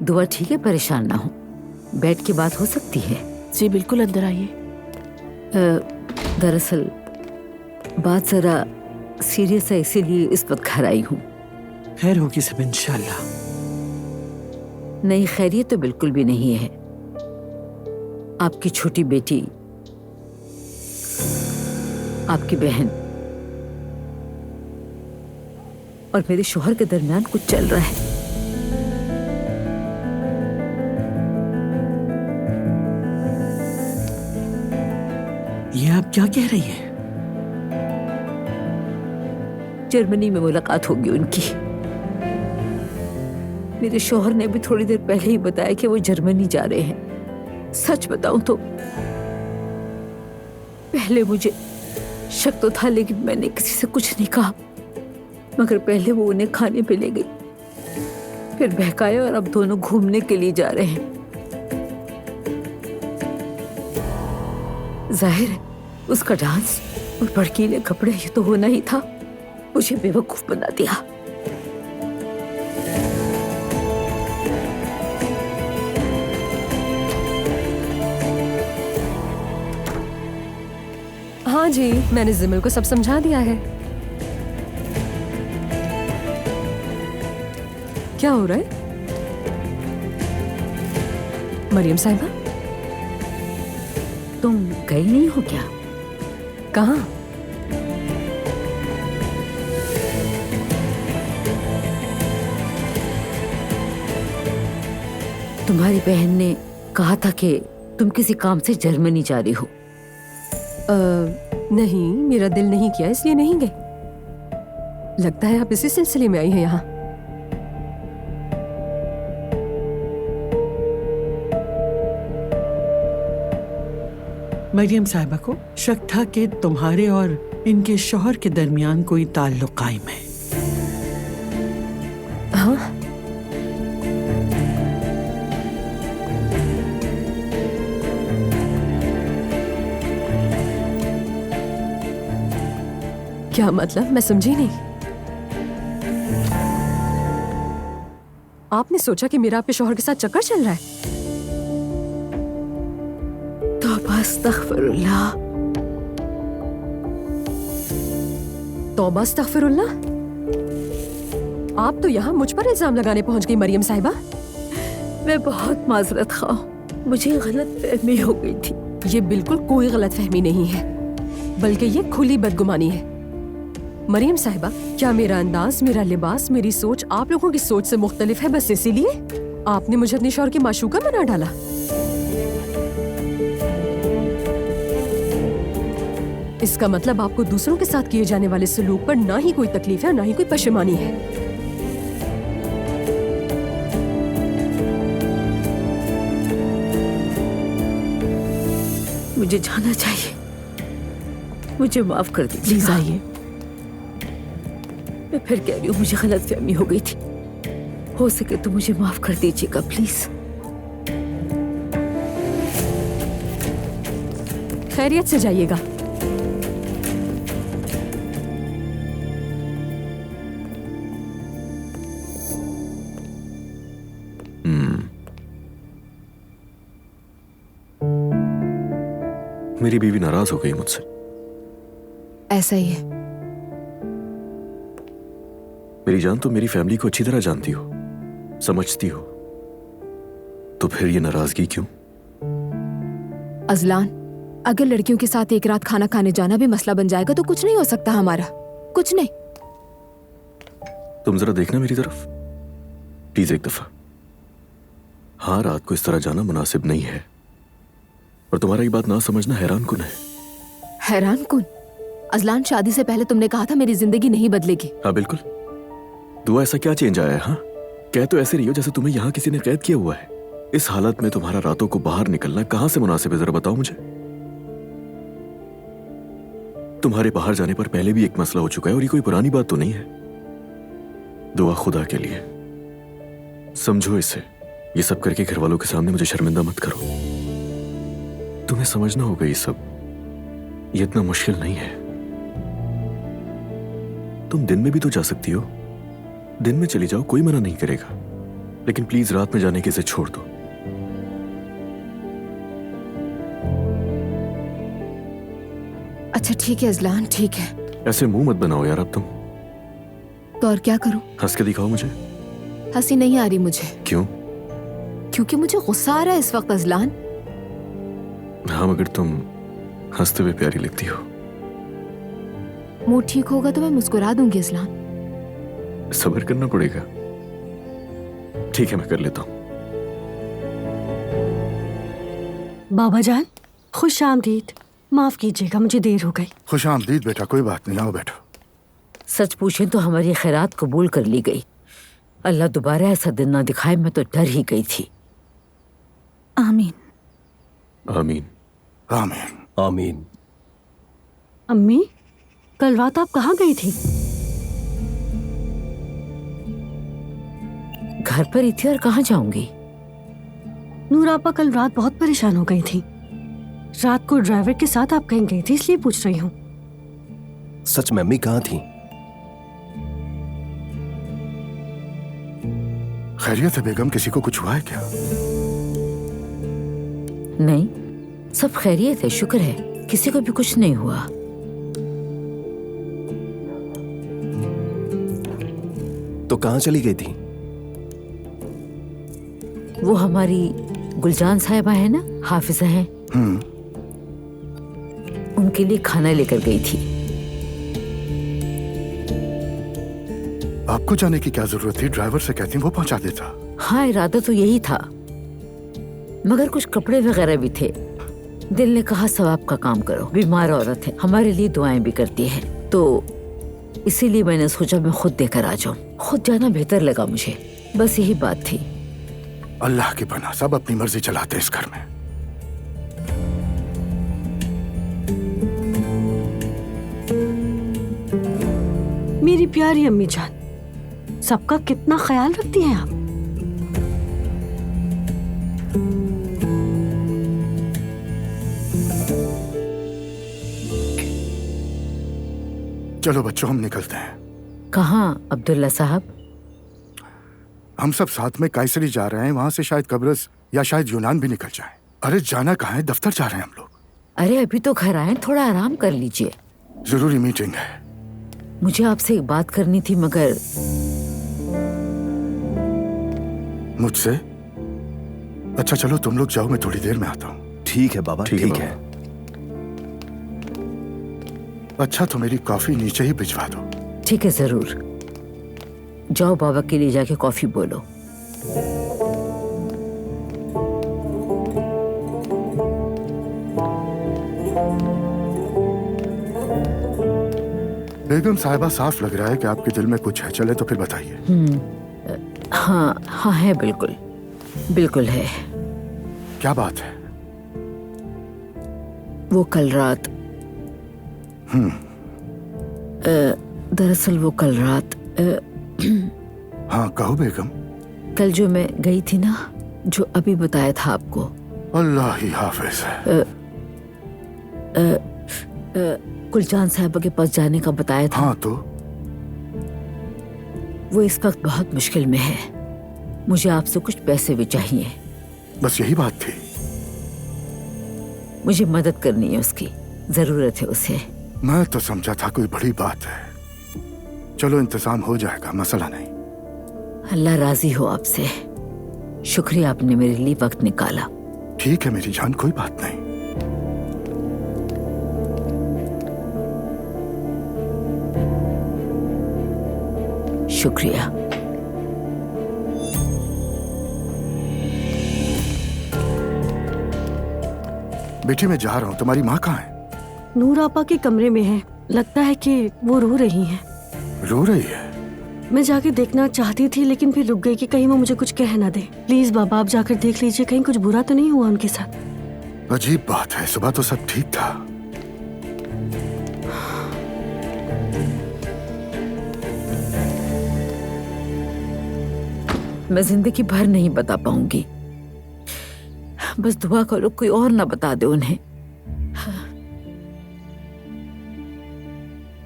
दुआ ठीक है, परेशान ना हो। बैठ के बात हो सकती है? जी बिल्कुल, अंदर आइए। दरअसल बात जरा सीरियस है, इसीलिए इस वक्त घर आई हूँ। खैर होगी सब इंशाल्लाह। नहीं, खैरियत तो बिल्कुल भी नहीं है। आपकी छोटी बेटी, आपकी बहन और मेरे शोहर के दरमियान कुछ चल रहा है। ये आप क्या कह रही हैं? जर्मनी में मुलाकात होगी उनकी। मेरे शोहर ने भी थोड़ी देर पहले ही बताया कि वो जर्मनी जा रहे हैं। सच बताऊं तो पहले मुझे शक तो था, लेकिन मैंने किसी से कुछ नहीं कहा। मगर पहले वो उन्हें खाने पे ले गई, फिर बहकाया और अब दोनों घूमने के लिए जा रहे हैं। जाहिर है उसका डांस और भड़कीले कपड़े, ये तो होना ही था। मुझे बेवकूफ बना दिया। हाँ जी, मैंने जिमल को सब समझा दिया है। क्या हो रहा है? मरियम साहिबा, तुम गई नहीं हो क्या? कहाँ? तुम्हारी बहन ने कहा था कि तुम किसी काम से जर्मनी जा रही हो। नहीं, मेरा दिल नहीं किया इसलिए नहीं गई। लगता है आप इसी सिलसिले में आई हैं यहाँ। मरियम साहिबा को शक था कि तुम्हारे और इनके शौहर के दरमियान कोई ताल्लुक कायम है। हाँ, क्या मतलब? मैं समझी नहीं। आपने सोचा कि मेरा आपके शौहर के साथ चक्कर चल रहा है? तौबा अस्तगफिरुल्लाह। तौबा अस्तगफिरुल्लाह। आप तो यहाँ मुझ पर इल्जाम लगाने पहुंच गई मरियम साहिबा। मैं बहुत माजरत खा हूँ, मुझे गलतफहमी हो गई थी। ये बिल्कुल कोई गलतफहमी नहीं है, बल्कि ये खुली बदगुमानी है। मरियम साहिबा, क्या मेरा अंदाज, मेरा लिबास, मेरी सोच आप लोगों की सोच से मुख्तलिफ है, बस इसीलिए आपने मुझे अपने शौहर की माशूका बना डाला? इसका मतलब आपको दूसरों के साथ किए जाने वाले सलूक पर ना ही कोई तकलीफ है, ना ही कोई पशेमानी है। मुझे जाना चाहिए, मुझे माफ कर दीजिए। प्लीज आइए। मैं फिर कह रही हूँ, मुझे गलतफहमी हो गई थी। हो सके तो मुझे माफ कर दीजिएगा प्लीज। खैरियत से जाइएगा। मेरी बीवी नाराज हो गई मुझसे। ऐसा ही है। मेरी जान, तो मेरी फैमिली को अच्छी तरह जानती हो, समझती हो, तो फिर ये नाराजगी क्यों? अजलान, अगर लड़कियों के साथ एक रात खाना खाने जाना भी मसला बन जाएगा तो कुछ नहीं हो सकता हमारा, कुछ नहीं। तुम जरा देखना मेरी तरफ प्लीज एक दफा। हाँ, रात को इस तरह जाना मुनासिब नहीं है, और तुम्हारा ये बात ना समझना हैरान कुन है। हैरान कुन? अजलान, शादी से पहले तुमने कहा था मेरी जिंदगी नहीं बदलेगी। हाँ बिल्कुल। दुआ, ऐसा क्या चेंज आया है? हाँ, कह तो ऐसे रही हो जैसे तुम्हें यहाँ किसी ने कैद किया हुआ है। इस हालत में तुम्हारा रातों को बाहर निकलना कहां से मुनासिब है, जरा बताओ मुझे। तुम्हारे बाहर जाने पर पहले भी एक मसला हो चुका है, और ये कोई पुरानी बात तो नहीं है। दुआ, खुदा के लिए समझो इसे। ये सब करके घर वालों के सामने मुझे शर्मिंदा मत करो। तुम्हें समझना होगा ये सब, ये इतना मुश्किल नहीं है। तुम दिन में भी तो जा सकती हो, दिन में चली जाओ, कोई मना नहीं करेगा, लेकिन प्लीज रात में जाने के इसे छोड़ दो। अच्छा ठीक है अजलान, ठीक है। ऐसे मुंह मत बनाओ यार अब तुम। तो और क्या करूं? हंस के दिखाओ मुझे। हंसी नहीं आ रही मुझे। क्यों? क्योंकि मुझे गुस्सा आ रहा है इस वक्त अजलान। हाँ, मगर तुम हंसते हुए प्यारी लगती हो। मूड ठीक होगा तो मैं मुस्कुरा दूंगी अजलान। सब्र करना पड़ेगा। ठीक है, मैं कर लेता हूँ। बाबा जान, खुश आमदीद। माफ कीजिएगा, मुझे देर हो गई। खुश आमदीद बेटा, कोई बात नहीं, आओ बैठो। सच पूछें तो हमारी खैरात कबूल कर ली गई। अल्लाह दोबारा ऐसा दिन ना दिखाए, मैं तो डर ही गई थी। आमीन आमीन आमीन आमीन। अम्मी, कल रात आप कहाँ गई थी? घर पर ही थी, और कहाँ जाऊंगी? नूर आपा कल रात बहुत परेशान हो गई थी। रात को ड्राइवर के साथ आप कहीं गई थी, इसलिए पूछ रही हूँ। सच में अम्मी कहाँ थी? खैरियत है बेगम, किसी को कुछ हुआ है क्या? नहीं, सब खैरियत है, शुक्र है, किसी को भी कुछ नहीं हुआ। तो कहाँ चली गई थी? वो हमारी गुलजान साहिबा है ना, हाफिजा हैं, उनके लिए खाना लेकर गई थी। आपको जाने की क्या जरूरत थी? ड्राइवर से कहती वो पहुंचा देता। हाँ, इरादा तो यही था, मगर कुछ कपड़े वगैरह भी थे। दिल ने कहा सवाब का काम करो, बीमार औरत है, हमारे लिए दुआएं भी करती है, तो इसीलिए मैंने सोचा मैं खुद देकर आ जाऊं। खुद जाना बेहतर लगा मुझे, बस यही बात थी। अल्लाह की पनाह, सब अपनी मर्जी चलाते इस घर में। मेरी प्यारी अम्मी जान, सबका कितना ख्याल रखती हैं आप। चलो बच्चों, हम निकलते हैं। कहाँ अब्दुल्ला साहब? हम सब साथ में कायसरी जा रहे हैं, वहां से शायद कब्रस या शायद यूनान भी निकल जाए। अरे जाना कहाँ है, दफ्तर जा रहे हैं हम लोग। अरे अभी तो घर आए, थोड़ा आराम कर लीजिए। जरूरी मीटिंग है। मुझे आपसे एक बात करनी थी, मगर मुझसे? अच्छा चलो तुम लोग जाओ, मैं थोड़ी देर में आता हूँ। ठीक है बाबा, ठीक है। अच्छा तो मेरी कॉफी नीचे ही भिजवा दो। ठीक है, जरूर। जाओ बाबा के लिए जाके कॉफी बोलो। बेगम साहिबा, साफ लग रहा है कि आपके दिल में कुछ है, चले तो फिर बताइए। हाँ हाँ है, बिल्कुल बिल्कुल है। क्या बात है? वो कल रात दरअसल वो कल रात हाँ कहो बेगम। कल जो मैं गई थी ना, जो अभी बताया था आपको। अल्लाह ही हाफिज है। गुलजान साहबा के पास जाने का बताया था। हाँ तो वो इस वक्त बहुत मुश्किल में है। मुझे आपसे कुछ पैसे भी चाहिए। बस यही बात थी। मुझे मदद करनी है, उसकी जरूरत है उसे। मैं तो समझा था कोई बड़ी बात है। चलो इंतजाम हो जाएगा, मसला नहीं। अल्लाह राजी हो आपसे। शुक्रिया आपने मेरे लिए वक्त निकाला। ठीक है मेरी जान, कोई बात नहीं। शुक्रिया। बेटी मैं जा रहा हूँ, तुम्हारी माँ कहाँ है? नूर आपा के कमरे में है। लगता है कि वो रो रही हैं। रो रही है? मैं जाके देखना चाहती थी लेकिन फिर रुक गई कि कहीं वो मुझे कुछ कह ना दे। प्लीज बाबा आप जाकर देख लीजिए, कहीं कुछ बुरा तो नहीं हुआ उनके साथ। अजीब बात है, सुबह तो सब ठीक था। मैं जिंदगी भर नहीं बता पाऊंगी। बस दुआ करो कोई और ना बता दे उन्हें।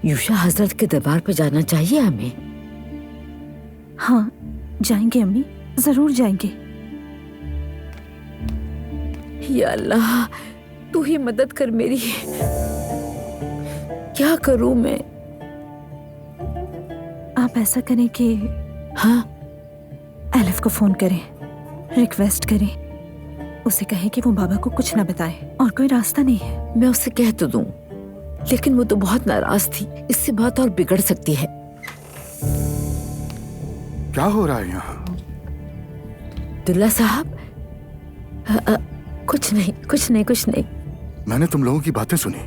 यूशा हजरत के दरबार पे जाना चाहिए हमें। हाँ जाएंगे अम्मी, जरूर जाएंगे। या अल्लाह तू ही मदद कर मेरी। क्या करूं मैं? आप ऐसा करें कि हाँ एलिफ को फोन करें, रिक्वेस्ट करें, उसे कहें कि वो बाबा को कुछ ना बताए और कोई रास्ता नहीं है। मैं उसे कह तो दूं, लेकिन वो तो बहुत नाराज थी। इससे बात और बिगड़ सकती है। क्या हो रहा है यहाँ? दुल्ला साहब कुछ नहीं कुछ नहीं कुछ नहीं। मैंने तुम लोगों की बातें सुनी।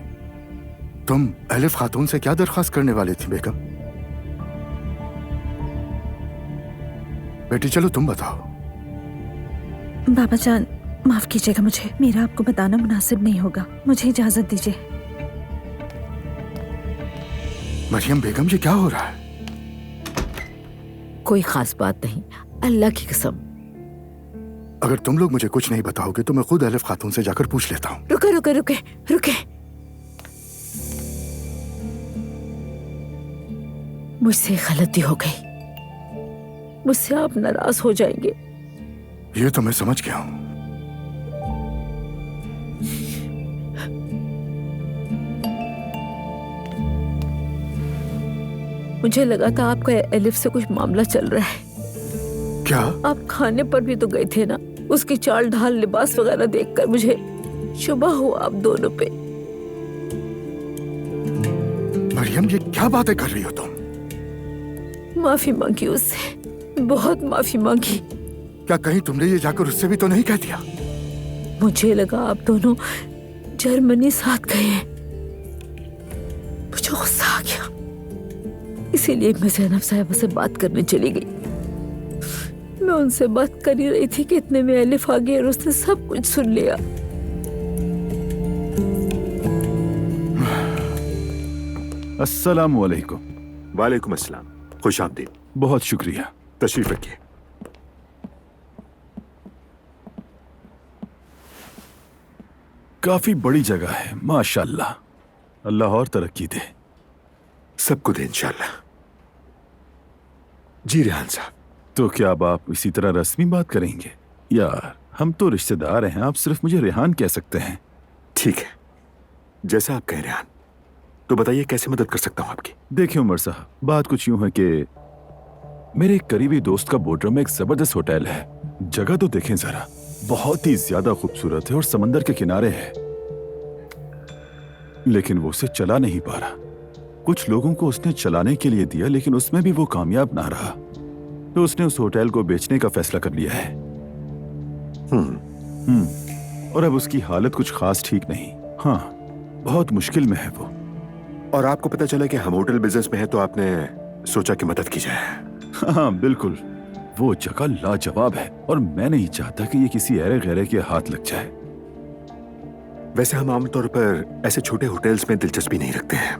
तुम एलिफ खातून से क्या दरख्वास्त करने वाली थी बेगम? बेटी चलो तुम बताओ। बाबा जान माफ कीजिएगा, मुझे मेरा आपको बताना मुनासिब नहीं होगा। मुझे इजाजत दीजिए। मरियम बेगम ये क्या हो रहा है? कोई खास बात नहीं, अल्लाह की कसम। अगर तुम लोग मुझे कुछ नहीं बताओगे तो मैं खुद एलिफ खातून से जाकर पूछ लेता हूँ। रुके रुके रुके रुके। मुझसे गलती हो गई, मुझसे आप नाराज हो जाएंगे। ये तो मैं समझ गया हूँ। मुझे लगा था आपका एलिफ से कुछ मामला चल रहा है। क्या? आप खाने पर भी तो गए थे ना। उसकी चाल ढाल लिबास वगैरह देखकर मुझे शुबह हुआ आप दोनों पे। मरियम ये क्या बातें कर रही हो तुम? माफी मांगी उससे, बहुत माफी मांगी। क्या कहीं तुमने ये जाकर उससे भी तो नहीं कह दिया? मुझे लगा आप दोनों जर्मनी साथ गए हैं। मुझे गुस्सा आ गया, इसीलिए मैं ज़ैनब साहिबा से बात करने चली गई। मैं उनसे बात कर ही रही थी कि इतने में एलिफ आ गई और उसने सब कुछ सुन लिया। अस्सलामु अलैकुम। वालेकुम अस्सलाम। खुश आमदीद। बहुत शुक्रिया। तशरीफ रखिए। काफी बड़ी जगह है, माशाल्लाह। अल्लाह और तरक्की दे। सबको दे इंशाल्लाह। जी रेहान साहब। तो क्या अब आप इसी तरह रस्मी बात करेंगे? यार हम तो रिश्तेदार हैं, आप सिर्फ मुझे रेहान कह सकते हैं। ठीक है, जैसा आप कह रेहान। तो बताइए कैसे मदद कर सकता हूँ आपकी? देखिए उमर साहब, बात कुछ यूं है कि मेरे एक करीबी दोस्त का बोर्डर में एक जबरदस्त होटल है। जगह तो देखें जरा, बहुत ही ज्यादा खूबसूरत है और समंदर के किनारे है, लेकिन वो उसे चला नहीं पा रहा। कुछ लोगों को उसने चलाने के लिए दिया, लेकिन उसमें भी वो कामयाब ना रहा, तो उसने उस होटल को बेचने का फैसला कर लिया है। और अब उसकी हालत कुछ खास ठीक नहीं। हाँ, बहुत मुश्किल में है वो। और आपको पता चला कि हम होटल बिजनेस में हैं, तो आपने सोचा कि मदद की जाए। हाँ बिल्कुल, वो जगह लाजवाब है और मैं नहीं चाहता कि ये किसी ऐरे गैरे के हाथ लग जाए। वैसे हम आमतौर पर ऐसे छोटे होटल्स में दिलचस्पी नहीं रखते हैं,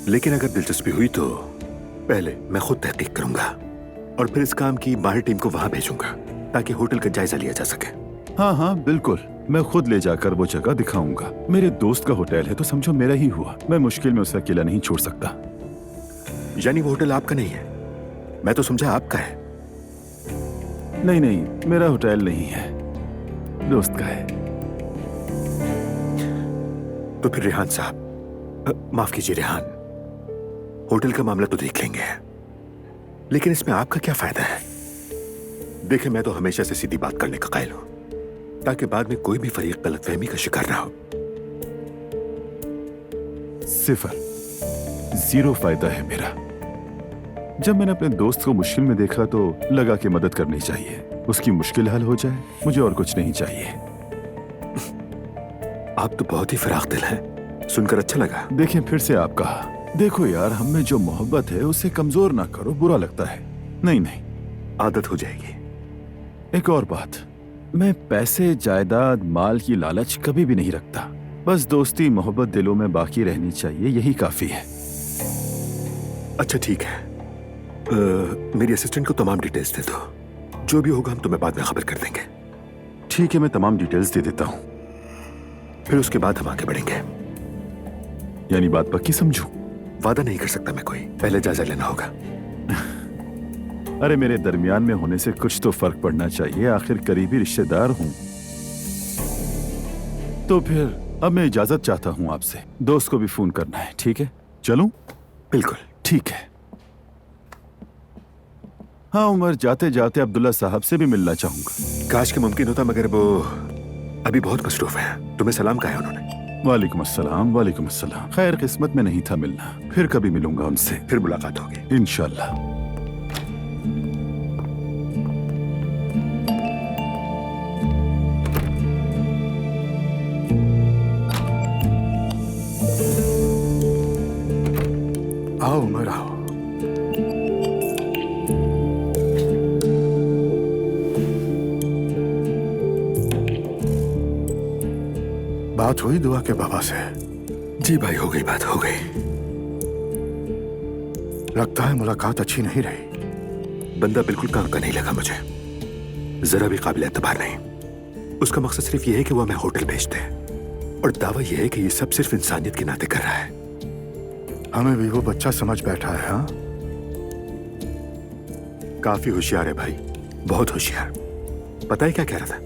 लेकिन अगर दिलचस्पी हुई तो पहले मैं खुद तहकीक करूंगा और फिर इस काम की माहिर टीम को वहां भेजूंगा ताकि होटल का जायजा लिया जा सके। हाँ हाँ बिल्कुल, मैं खुद ले जाकर वो जगह दिखाऊंगा। मेरे दोस्त का होटल है तो समझो मेरा ही हुआ। मैं मुश्किल में उसे अकेला नहीं छोड़ सकता। यानी वो होटल आपका नहीं है? मैं तो समझा आपका है। नहीं नहीं, मेरा होटल नहीं है, दोस्त का है। तो फिर रेहान साहब, माफ कीजिए रेहान, होटल का मामला तो देख लेंगे, लेकिन इसमें आपका क्या फायदा है? देखें, मैं तो हमेशा से सीधी बात करने का कायल हूं ताकि बाद में कोई भी फरीक गलतफहमी का शिकार ना हो। 0 फायदा है मेरा। जब मैंने अपने दोस्त को मुश्किल में देखा तो लगा कि मदद करनी चाहिए, उसकी मुश्किल हल हो जाए, मुझे और कुछ नहीं चाहिए। आप तो बहुत ही फराख दिल हैं, सुनकर अच्छा लगा। देखें, फिर से आप कहा। देखो यार, हम में जो मोहब्बत है उसे कमजोर ना करो, बुरा लगता है। नहीं नहीं, आदत हो जाएगी। एक और बात, मैं पैसे, जायदाद, माल की लालच कभी भी नहीं रखता। बस दोस्ती मोहब्बत दिलों में बाकी रहनी चाहिए, यही काफी है। अच्छा ठीक है, मेरी असिस्टेंट को तमाम डिटेल्स दे दो। जो भी होगा हम तुम्हें बाद में खबर कर देंगे। ठीक है, मैं तमाम डिटेल्स दे देता हूँ। फिर उसके बाद हम आगे बढ़ेंगे। यानी बात पक्की समझूं? वादा नहीं कर सकता मैं कोई, पहले जायजा लेना होगा। अरे मेरे दरमियान में होने से कुछ तो फर्क पड़ना चाहिए, आखिर करीबी रिश्तेदार हूं। तो फिर अब मैं इजाजत चाहता हूं आपसे, दोस्त को भी फोन करना है। ठीक है, चलूं? बिल्कुल ठीक है। हाँ उमर, जाते जाते अब्दुल्ला साहब से भी मिलना चाहूंगा। काश के मुमकिन होता, मगर वो अभी बहुत मसरूफ है। तुम्हें सलाम कहा है उन्होंने? वालेकुम अस्सलाम। वालेकुम अस्सलाम। खैर, किस्मत में नहीं था मिलना, फिर कभी मिलूंगा उनसे, फिर मुलाकात होगी इंशाल्लाह। आओ उमर, आओ। बात हुई दुआ के बाबा से? जी भाई, हो गई बात, हो गई। लगता है मुलाकात अच्छी नहीं रही। बंदा बिल्कुल काम का नहीं लगा मुझे, जरा भी काबिल एतबार नहीं। उसका मकसद सिर्फ यह है कि वो हमें होटल भेज दे, और दावा यह है कि ये सब सिर्फ इंसानियत के नाते कर रहा है। हमें भी वो बच्चा समझ बैठा है। हाँ, काफी होशियार है भाई, बहुत होशियार। पता है क्या कह रहा था?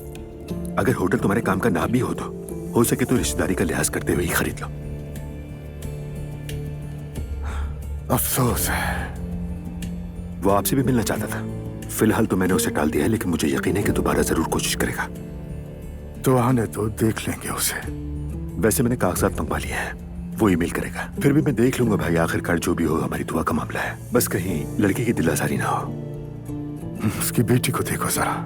अगर होटल तुम्हारे काम का ना भी हो सके तो रिश्तेदारी का लिहाज करते हुए ही खरीद लो। अफसोस है। वो आपसे भी मिलना चाहता था, फिलहाल तो मैंने उसे टाल दिया है, लेकिन मुझे यकीन है कि दोबारा जरूर कोशिश करेगा। तो आने तो देख लेंगे उसे। वैसे मैंने कागजात मंगवा लिए हैं, वो ईमेल करेगा। फिर भी मैं देख लूंगा भाई, आखिरकार जो भी हो हमारी दुआ का मामला है। बस कहीं लड़की की दिल आजारी ना हो। उसकी बेटी को देखो जरा,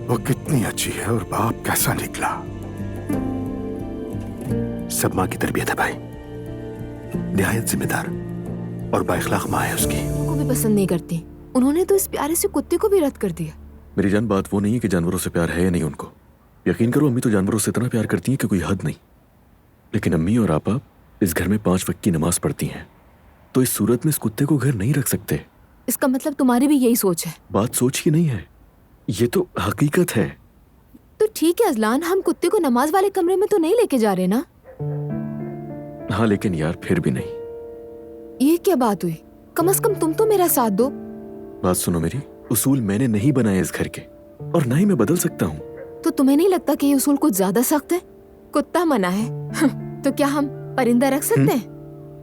वो कितनी अच्छी है और बाप कैसा निकला। सब माँ की तरबियत है भाई, निहायत जिम्मेदार और बाइखलाक माँ है उसकी। को भी पसंद नहीं करती, उन्होंने तो इस प्यारे से कुत्ते को भी रद्द कर दिया। मेरी जान, बात वो नहीं है कि जानवरों से प्यार है या नहीं उनको। यकीन करो, अम्मी तो जानवरों से इतना प्यार करती हैं कि कोई हद नहीं। लेकिन अम्मी और आपा इस घर में 5 वक्त की नमाज पढ़ती हैं, तो इस सूरत में इस कुत्ते को घर नहीं रख सकते। इसका मतलब तुम्हारी भी यही सोच है? बात सोच की नहीं है, ये तो हकीकत है। तो ठीक है अजलान, हम कुत्ते को नमाज वाले कमरे में तो नहीं लेके जा रहे ना? हाँ लेकिन यार फिर भी नहीं। ये क्या बात हुई? कम से कम तुम तो मेरा साथ दो। बात सुनो मेरी, उसूल मैंने नहीं बनाए इस घर के, और ना ही मैं बदल सकता हूँ। तो तुम्हें नहीं लगता कि ये उसूल कुछ ज्यादा सख्त है? कुत्ता मना है तो क्या हम परिंदा रख सकते हैं?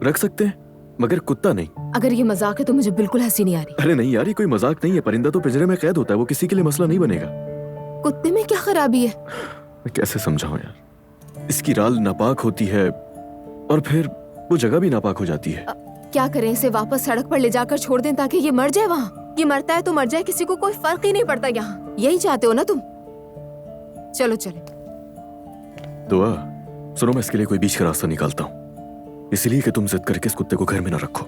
रख सकते हैं, मगर कुत्ता नहीं। अगर ये मजाक है तो मुझे बिल्कुल हंसी नहीं आ रही। अरे नहीं यार, ये कोई मजाक नहीं है। परिंदा तो पिंजरे में कैद होता है, वो किसी के लिए मसला नहीं बनेगा। कुत्ते में क्या खराबी है? मैं कैसे समझाऊं यार, इसकी राल नापाक होती है और फिर वो जगह भी नापाक हो जाती है। क्या करें, इसे वापस सड़क पर ले जाकर छोड़ दें ताकि ये मर जाए वहाँ? ये मरता है तो मर जाए, किसी को कोई फर्क ही नहीं पड़ता यहाँ। यही चाहते हो ना तुम? चलो चलो। दुआ सुनो, मैं इसके लिए कोई बीच का रास्ता निकालता हूँ, इसलिए कि तुम जिद करके इस कुत्ते को घर में ना रखो।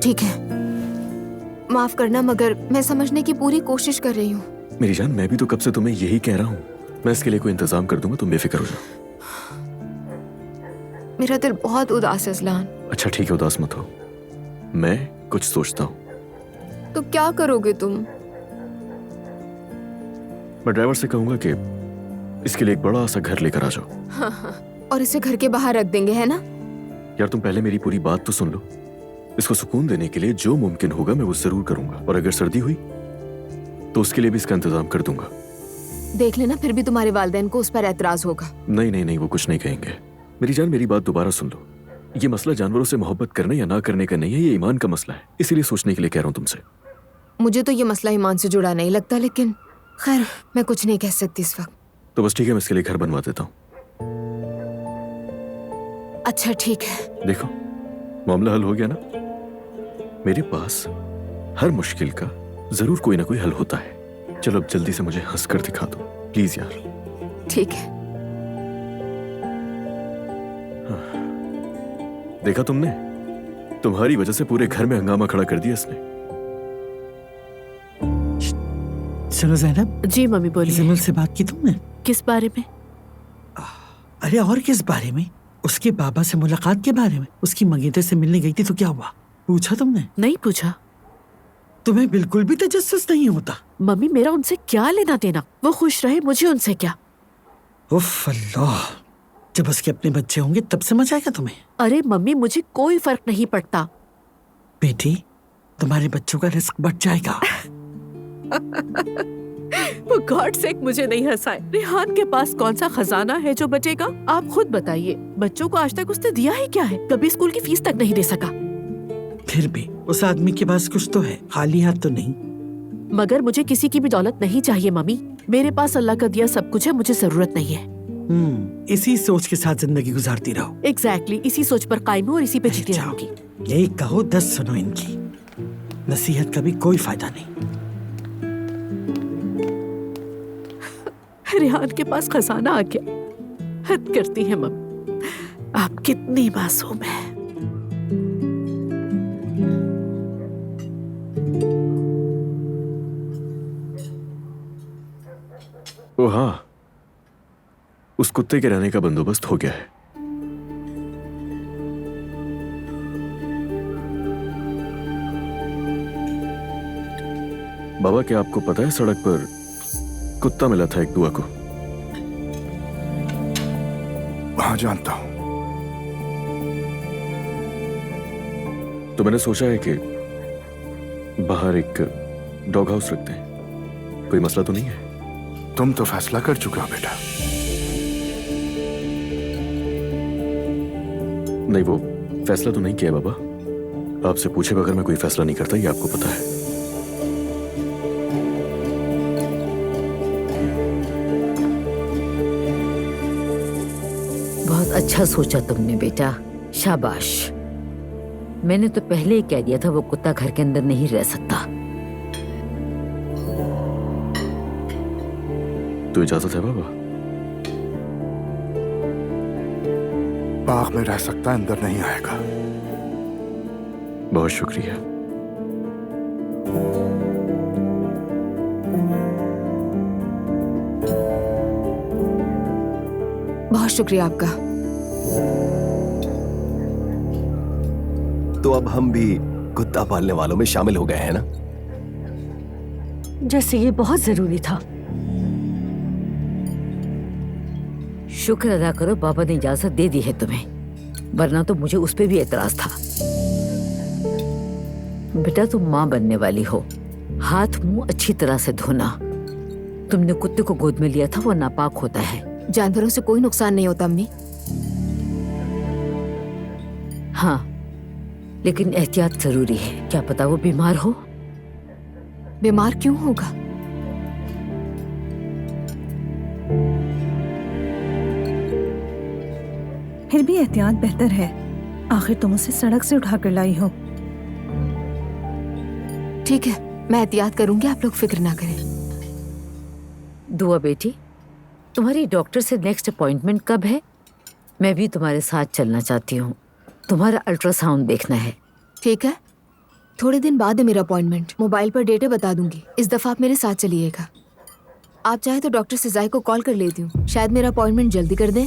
ठीक है, माफ करना, मगर मैं समझने की पूरी कोशिश कर रही हूँ। मेरी जान, मैं भी तो कब से तुम्हें यही कह रहा हूँ। मैं इसके लिए कोई इंतजाम कर दूंगा, तुम बेफिक्र हो जाओ। मेरा दिल बहुत उदास है अजलान। अच्छा ठीक है, उदास मत हो, मैं कुछ सोचता हूँ। तो क्या करोगे तुम? मैं ड्राइवर से कहूंगा कि इसके लिए एक बड़ा सा घर लेकर आ जाओ। हाँ, और इसे घर के बाहर रख देंगे, है ना? यार तुम पहले मेरी पूरी बात तो सुन लो। इसको सुकून देने के लिए जो मुमकिन होगा मैं वो जरूर करूंगा, और अगर सर्दी हुई तो उसके लिए भी इसका इंतजाम कर दूंगा। देख लेना, फिर भी तुम्हारे वालिदैन को उस पर एतराज होगा। नहीं नहीं नहीं, वो कुछ नहीं कहेंगे। मेरी जान, मेरी बात दोबारा सुन लो। ये मसला जानवरों से मोहब्बत करने या ना करने का नहीं है, ये ईमान का मसला है। इसीलिए सोचने के लिए कह रहा हूँ तुमसे। मुझे तो ये मसला ईमान से जुड़ा नहीं लगता, लेकिन खैर मैं कुछ नहीं कह सकती इस वक्त। तो बस ठीक है, मैं इसके लिए घर बनवा देता हूँ। अच्छा ठीक है। देखो, मामला हल हो गया ना। मेरे पास हर मुश्किल का जरूर कोई ना कोई हल होता है। चलो अब जल्दी से मुझे हंस कर दिखा दो प्लीज यार। ठीक है। देखा तुमने, तुम्हारी वजह से पूरे घर में हंगामा खड़ा कर दिया इसने। चलो जैनब। जी मम्मी बोलिए। जमील से बात की तुमने? किस बारे में? अरे और किस बारे में? उसके बाबा से मुलाकात के बारे में। उसकी मंगेतर से मिलने गई थी तो क्या हुआ, पूछा तुमने? नहीं पूछा। तुम्हें बिल्कुल भी तजस्सुस नहीं होता? मम्मी मेरा उनसे क्या लेना देना, वो खुश रहे, मुझे उनसे क्या। उफ अल्लाह, जब उसके अपने बच्चे होंगे तब समझ आएगा तुम्हें। अरे मम्मी मुझे कोई फर्क नहीं पड़ता। बेटी, तुम्हारे बच्चों का रिस्क बढ़ जाएगा। वो गॉड सेक मुझे नहीं हंसाए। रेहान के पास कौन सा खजाना है जो बचेगा? आप खुद बताइए, बच्चों को आज तक उसने दिया ही क्या है? कभी स्कूल की फीस तक नहीं दे सका। फिर भी उस आदमी के पास कुछ तो है, खाली हाथ तो नहीं। मगर मुझे किसी की भी दौलत नहीं चाहिए मम्मी। मेरे पास अल्लाह का दिया सब कुछ है, मुझे जरूरत नहीं है। इसी सोच के साथ जिंदगी गुजारती रहो। एग्जैक्टली, इसी सोच पर कायम हूँ और इसी पे जीती रहूंगी। एक कहो 10 सुनो इनकी। नसीहत का भी कोई फायदा नहीं। रेहान के पास खजाना आ गया। हद करती है मम्मी, आप कितनी मासूम है। ओ हाँ, उस कुत्ते के रहने का बंदोबस्त हो गया है। बाबा, क्या आपको पता है सड़क पर कुत्ता मिला था एक दुआ को? हाँ जानता हूं। तो मैंने सोचा है कि बाहर एक डॉग हाउस रखते हैं। कोई मसला तो नहीं है? तुम तो फैसला कर चुके हो बेटा। नहीं, वो फैसला तो नहीं किया बाबा। आपसे पूछे बगैर मैं कोई फैसला नहीं करता, ये आपको पता है। बहुत अच्छा सोचा तुमने बेटा, शाबाश। मैंने तो पहले ही कह दिया था वो कुत्ता घर के अंदर नहीं रह सकता। तो इजाजत है बाबा? बाग में रह सकता है, अंदर नहीं आएगा। बहुत शुक्रिया। बहुत शुक्रिया आपका। तो अब हम भी कुत्ता पालने वालों में शामिल हो गए हैं ना? जैसे ये बहुत जरूरी था। शुक्र अदा करो बाबा ने इजाजत दे दी है तुम्हें, वरना तो मुझे उस पे भी एतराज था। बेटा तुम माँ बनने वाली हो, हाथ मुंह अच्छी तरह से धोना। तुमने कुत्ते को गोद में लिया था, वो नापाक होता है। जानवरों से कोई नुकसान नहीं होता अम्मी। हाँ, लेकिन एहतियात जरूरी है। क्या पता वो बीमार हो। बीमार क्यों होगा? फिर भी एहतियात बेहतर है। आखिर तुम उसे सड़क से उठाकर लाई हो। ठीक है, मैं एहतियात करूंगी, आप लोग फिक्र ना करें। दुआ बेटी, तुम्हारी डॉक्टर से नेक्स्ट अपॉइंटमेंट कब है? मैं भी तुम्हारे साथ चलना चाहती हूँ। तुम्हारा अल्ट्रासाउंड देखना है। ठीक है, थोड़े दिन बाद है मेरा अपॉइंटमेंट। मोबाइल पर डेटे बता दूंगी। इस दफा आप मेरे साथ चलिएगा। आप चाहे तो डॉक्टर सिजाई को कॉल कर लेती हूँ, शायद मेरा अपॉइंटमेंट जल्दी कर दें।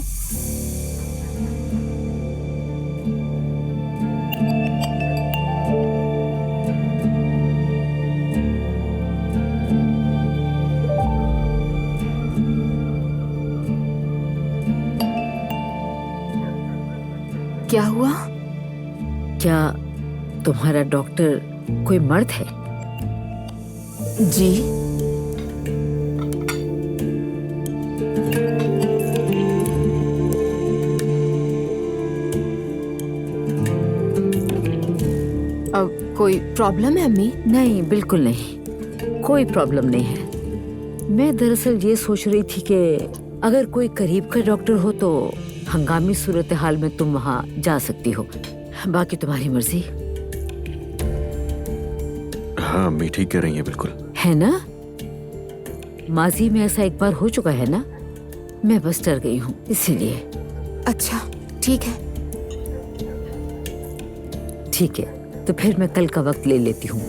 क्या हुआ? क्या तुम्हारा डॉक्टर कोई मर्द है? जी। अब कोई प्रॉब्लम है अम्मी? नहीं, बिल्कुल नहीं, कोई प्रॉब्लम नहीं है। मैं दरअसल ये सोच रही थी कि अगर कोई करीब का डॉक्टर हो तो हंगामी सूरत हाल में तुम वहाँ जा सकती हो, बाकी तुम्हारी मर्जी। हाँ अम्मी ठीक कह रही है, बिल्कुल है ना? माजी में ऐसा एक बार हो चुका है ना, मैं बस डर गई हूँ इसीलिए। अच्छा ठीक है। ठीक है, तो फिर मैं कल का वक्त ले लेती हूँ,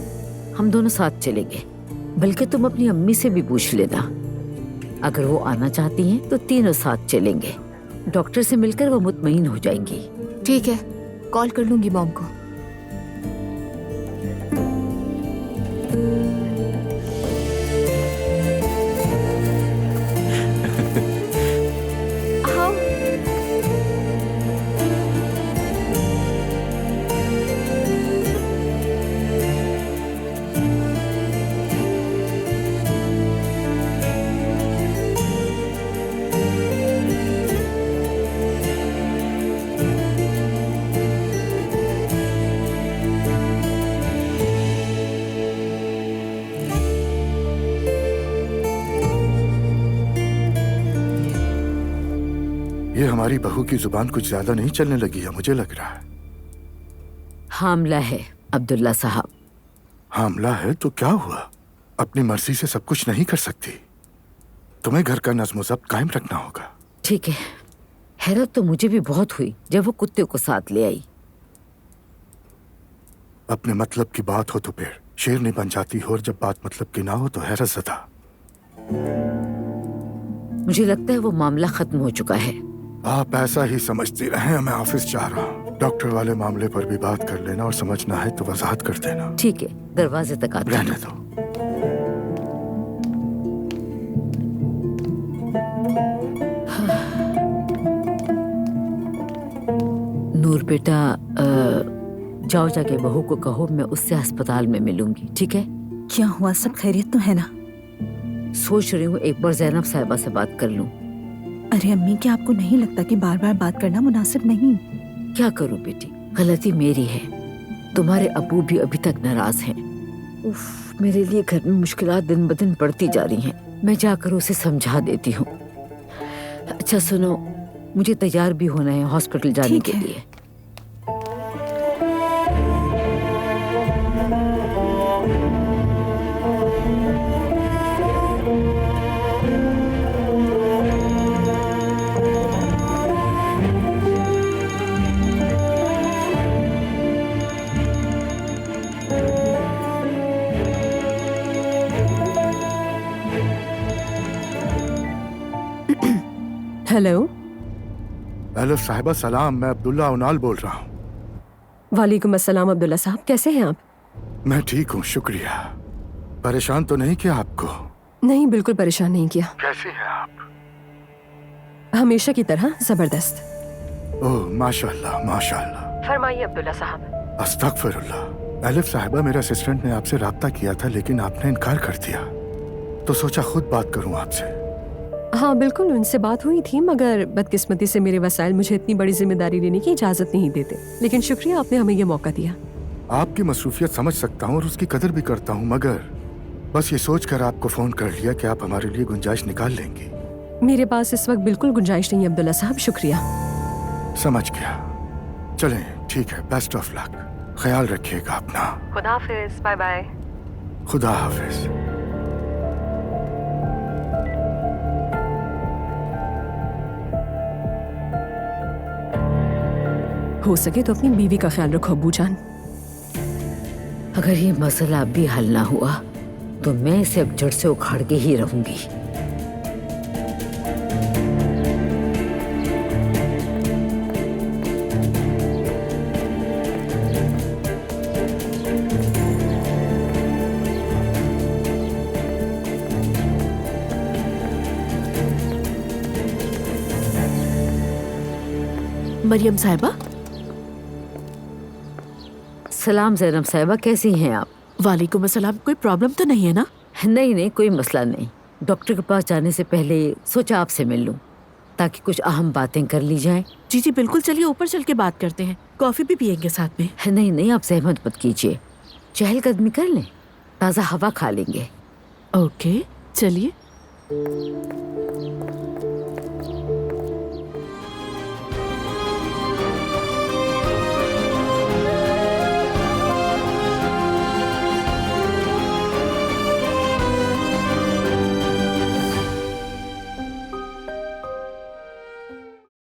हम दोनों साथ चलेंगे। बल्कि तुम अपनी अम्मी से भी पूछ लेना, अगर वो आना चाहती हैं तो तीनों साथ चलेंगे। डॉक्टर से मिलकर वो मुतमईन हो जाएंगी। ठीक है, कॉल कर लूंगी मॉम को। ये हमारी बहू की जुबान कुछ ज्यादा नहीं चलने लगी है, मुझे लग रहा है। हामला है अब्दुल्ला साहब। हामला है तो क्या हुआ? अपनी मर्जी से सब कुछ नहीं कर सकती। तुम्हें घर का नज्म ज़ब्त कायम रखना होगा। ठीक है। हैरत तो मुझे भी बहुत हुई जब वो कुत्ते को साथ ले आई। अपने मतलब की बात हो तो फिर शेरनी बन जाती हो, और जब बात मतलब की ना हो तो हैरत ज़दा। मुझे लगता है वो मामला खत्म हो चुका है। आप ऐसा ही समझती रहें, मैं ऑफिस जा रहा हूँ। डॉक्टर वाले मामले पर भी बात कर लेना, और समझना है तो वजाहत कर देना। ठीक है, दरवाजे तक आते रहने दो। नूर बेटा, जाओ जाके बहू को कहो मैं उससे अस्पताल में मिलूंगी, ठीक है? क्या हुआ, सब खैरियत तो है ना? सोच रही हूँ एक बार ज़ैनब साहिबा से बात कर लूं। अरे अम्मी, क्या आपको नहीं लगता कि बार बार बात करना मुनासिब नहीं? क्या करूं बेटी, गलती मेरी है। तुम्हारे अबू भी अभी तक नाराज हैं। उफ, मेरे लिए घर में मुश्किलात दिन ब दिन बढ़ती जा रही हैं। मैं जाकर उसे समझा देती हूँ। अच्छा सुनो, मुझे तैयार भी होना है हॉस्पिटल जाने के लिए। हेलो। हेलो साहिबा, सलाम। मैं अब्दुल्ला उनाल बोल रहा हूँ। वालेकुम अस्सलाम अब्दुल्ला साहब, कैसे हैं आप? मैं ठीक हूँ, शुक्रिया। परेशान तो नहीं किया आपको? नहीं, बिल्कुल परेशान नहीं किया। कैसी हैं आप? हमेशा की तरह जबरदस्त। ओह माशाल्लाह माशाल्लाह। फरमाइए अब्दुल्ला साहब। अस्तगफिरुल्लाह। एलिफ साहिबा, मेरे असिस्टेंट ने आपसे राब्ता किया था लेकिन आपने इनकार कर दिया, तो सोचा खुद बात करूं आपसे। हाँ बिल्कुल, उनसे बात हुई थी, मगर बदकिस्मती से मेरे वसाइल मुझे इतनी बड़ी जिम्मेदारी लेने की इजाजत नहीं देते। लेकिन शुक्रिया, आपने हमें ये मौका दिया। आपकी मसरूफियत समझ सकता हूँ और उसकी कदर भी करता हूँ, मगर बस ये सोचकर आपको फोन कर लिया कि आप हमारे लिए गुंजाइश निकाल लेंगी। मेरे पास इस वक्त बिल्कुल गुंजाइश नहीं है अब्दुल्ला साहब, शुक्रिया। समझ गया। चलें, ठीक है, बेस्ट ऑफ लक। ख्याल रखिएगा अपना। खुदा हाफिज, बाय बाय। खुदा हाफिज। हो सके तो अपनी बीवी का ख्याल रखो अब्बू जान। अगर ये मसला अब भी हल ना हुआ तो मैं इसे अब जड़ से उखाड़ के ही रहूंगी। मरियम साहिबा। सलाम जैनब साहिबा, कैसी हैं आप? वालेकुम अस्सलाम। कोई प्रॉब्लम तो नहीं है ना? नहीं नहीं, कोई मसला नहीं। डॉक्टर के पास जाने से पहले सोचा आपसे मिल लूं ताकि कुछ अहम बातें कर ली जाएं। जी जी बिल्कुल, चलिए ऊपर चल के बात करते हैं, कॉफी भी पियेंगे साथ में। नहीं नहीं, आप सहमत मत कीजिए, चहलकदमी कर लें, ताज़ा हवा खा लेंगे। ओके चलिए।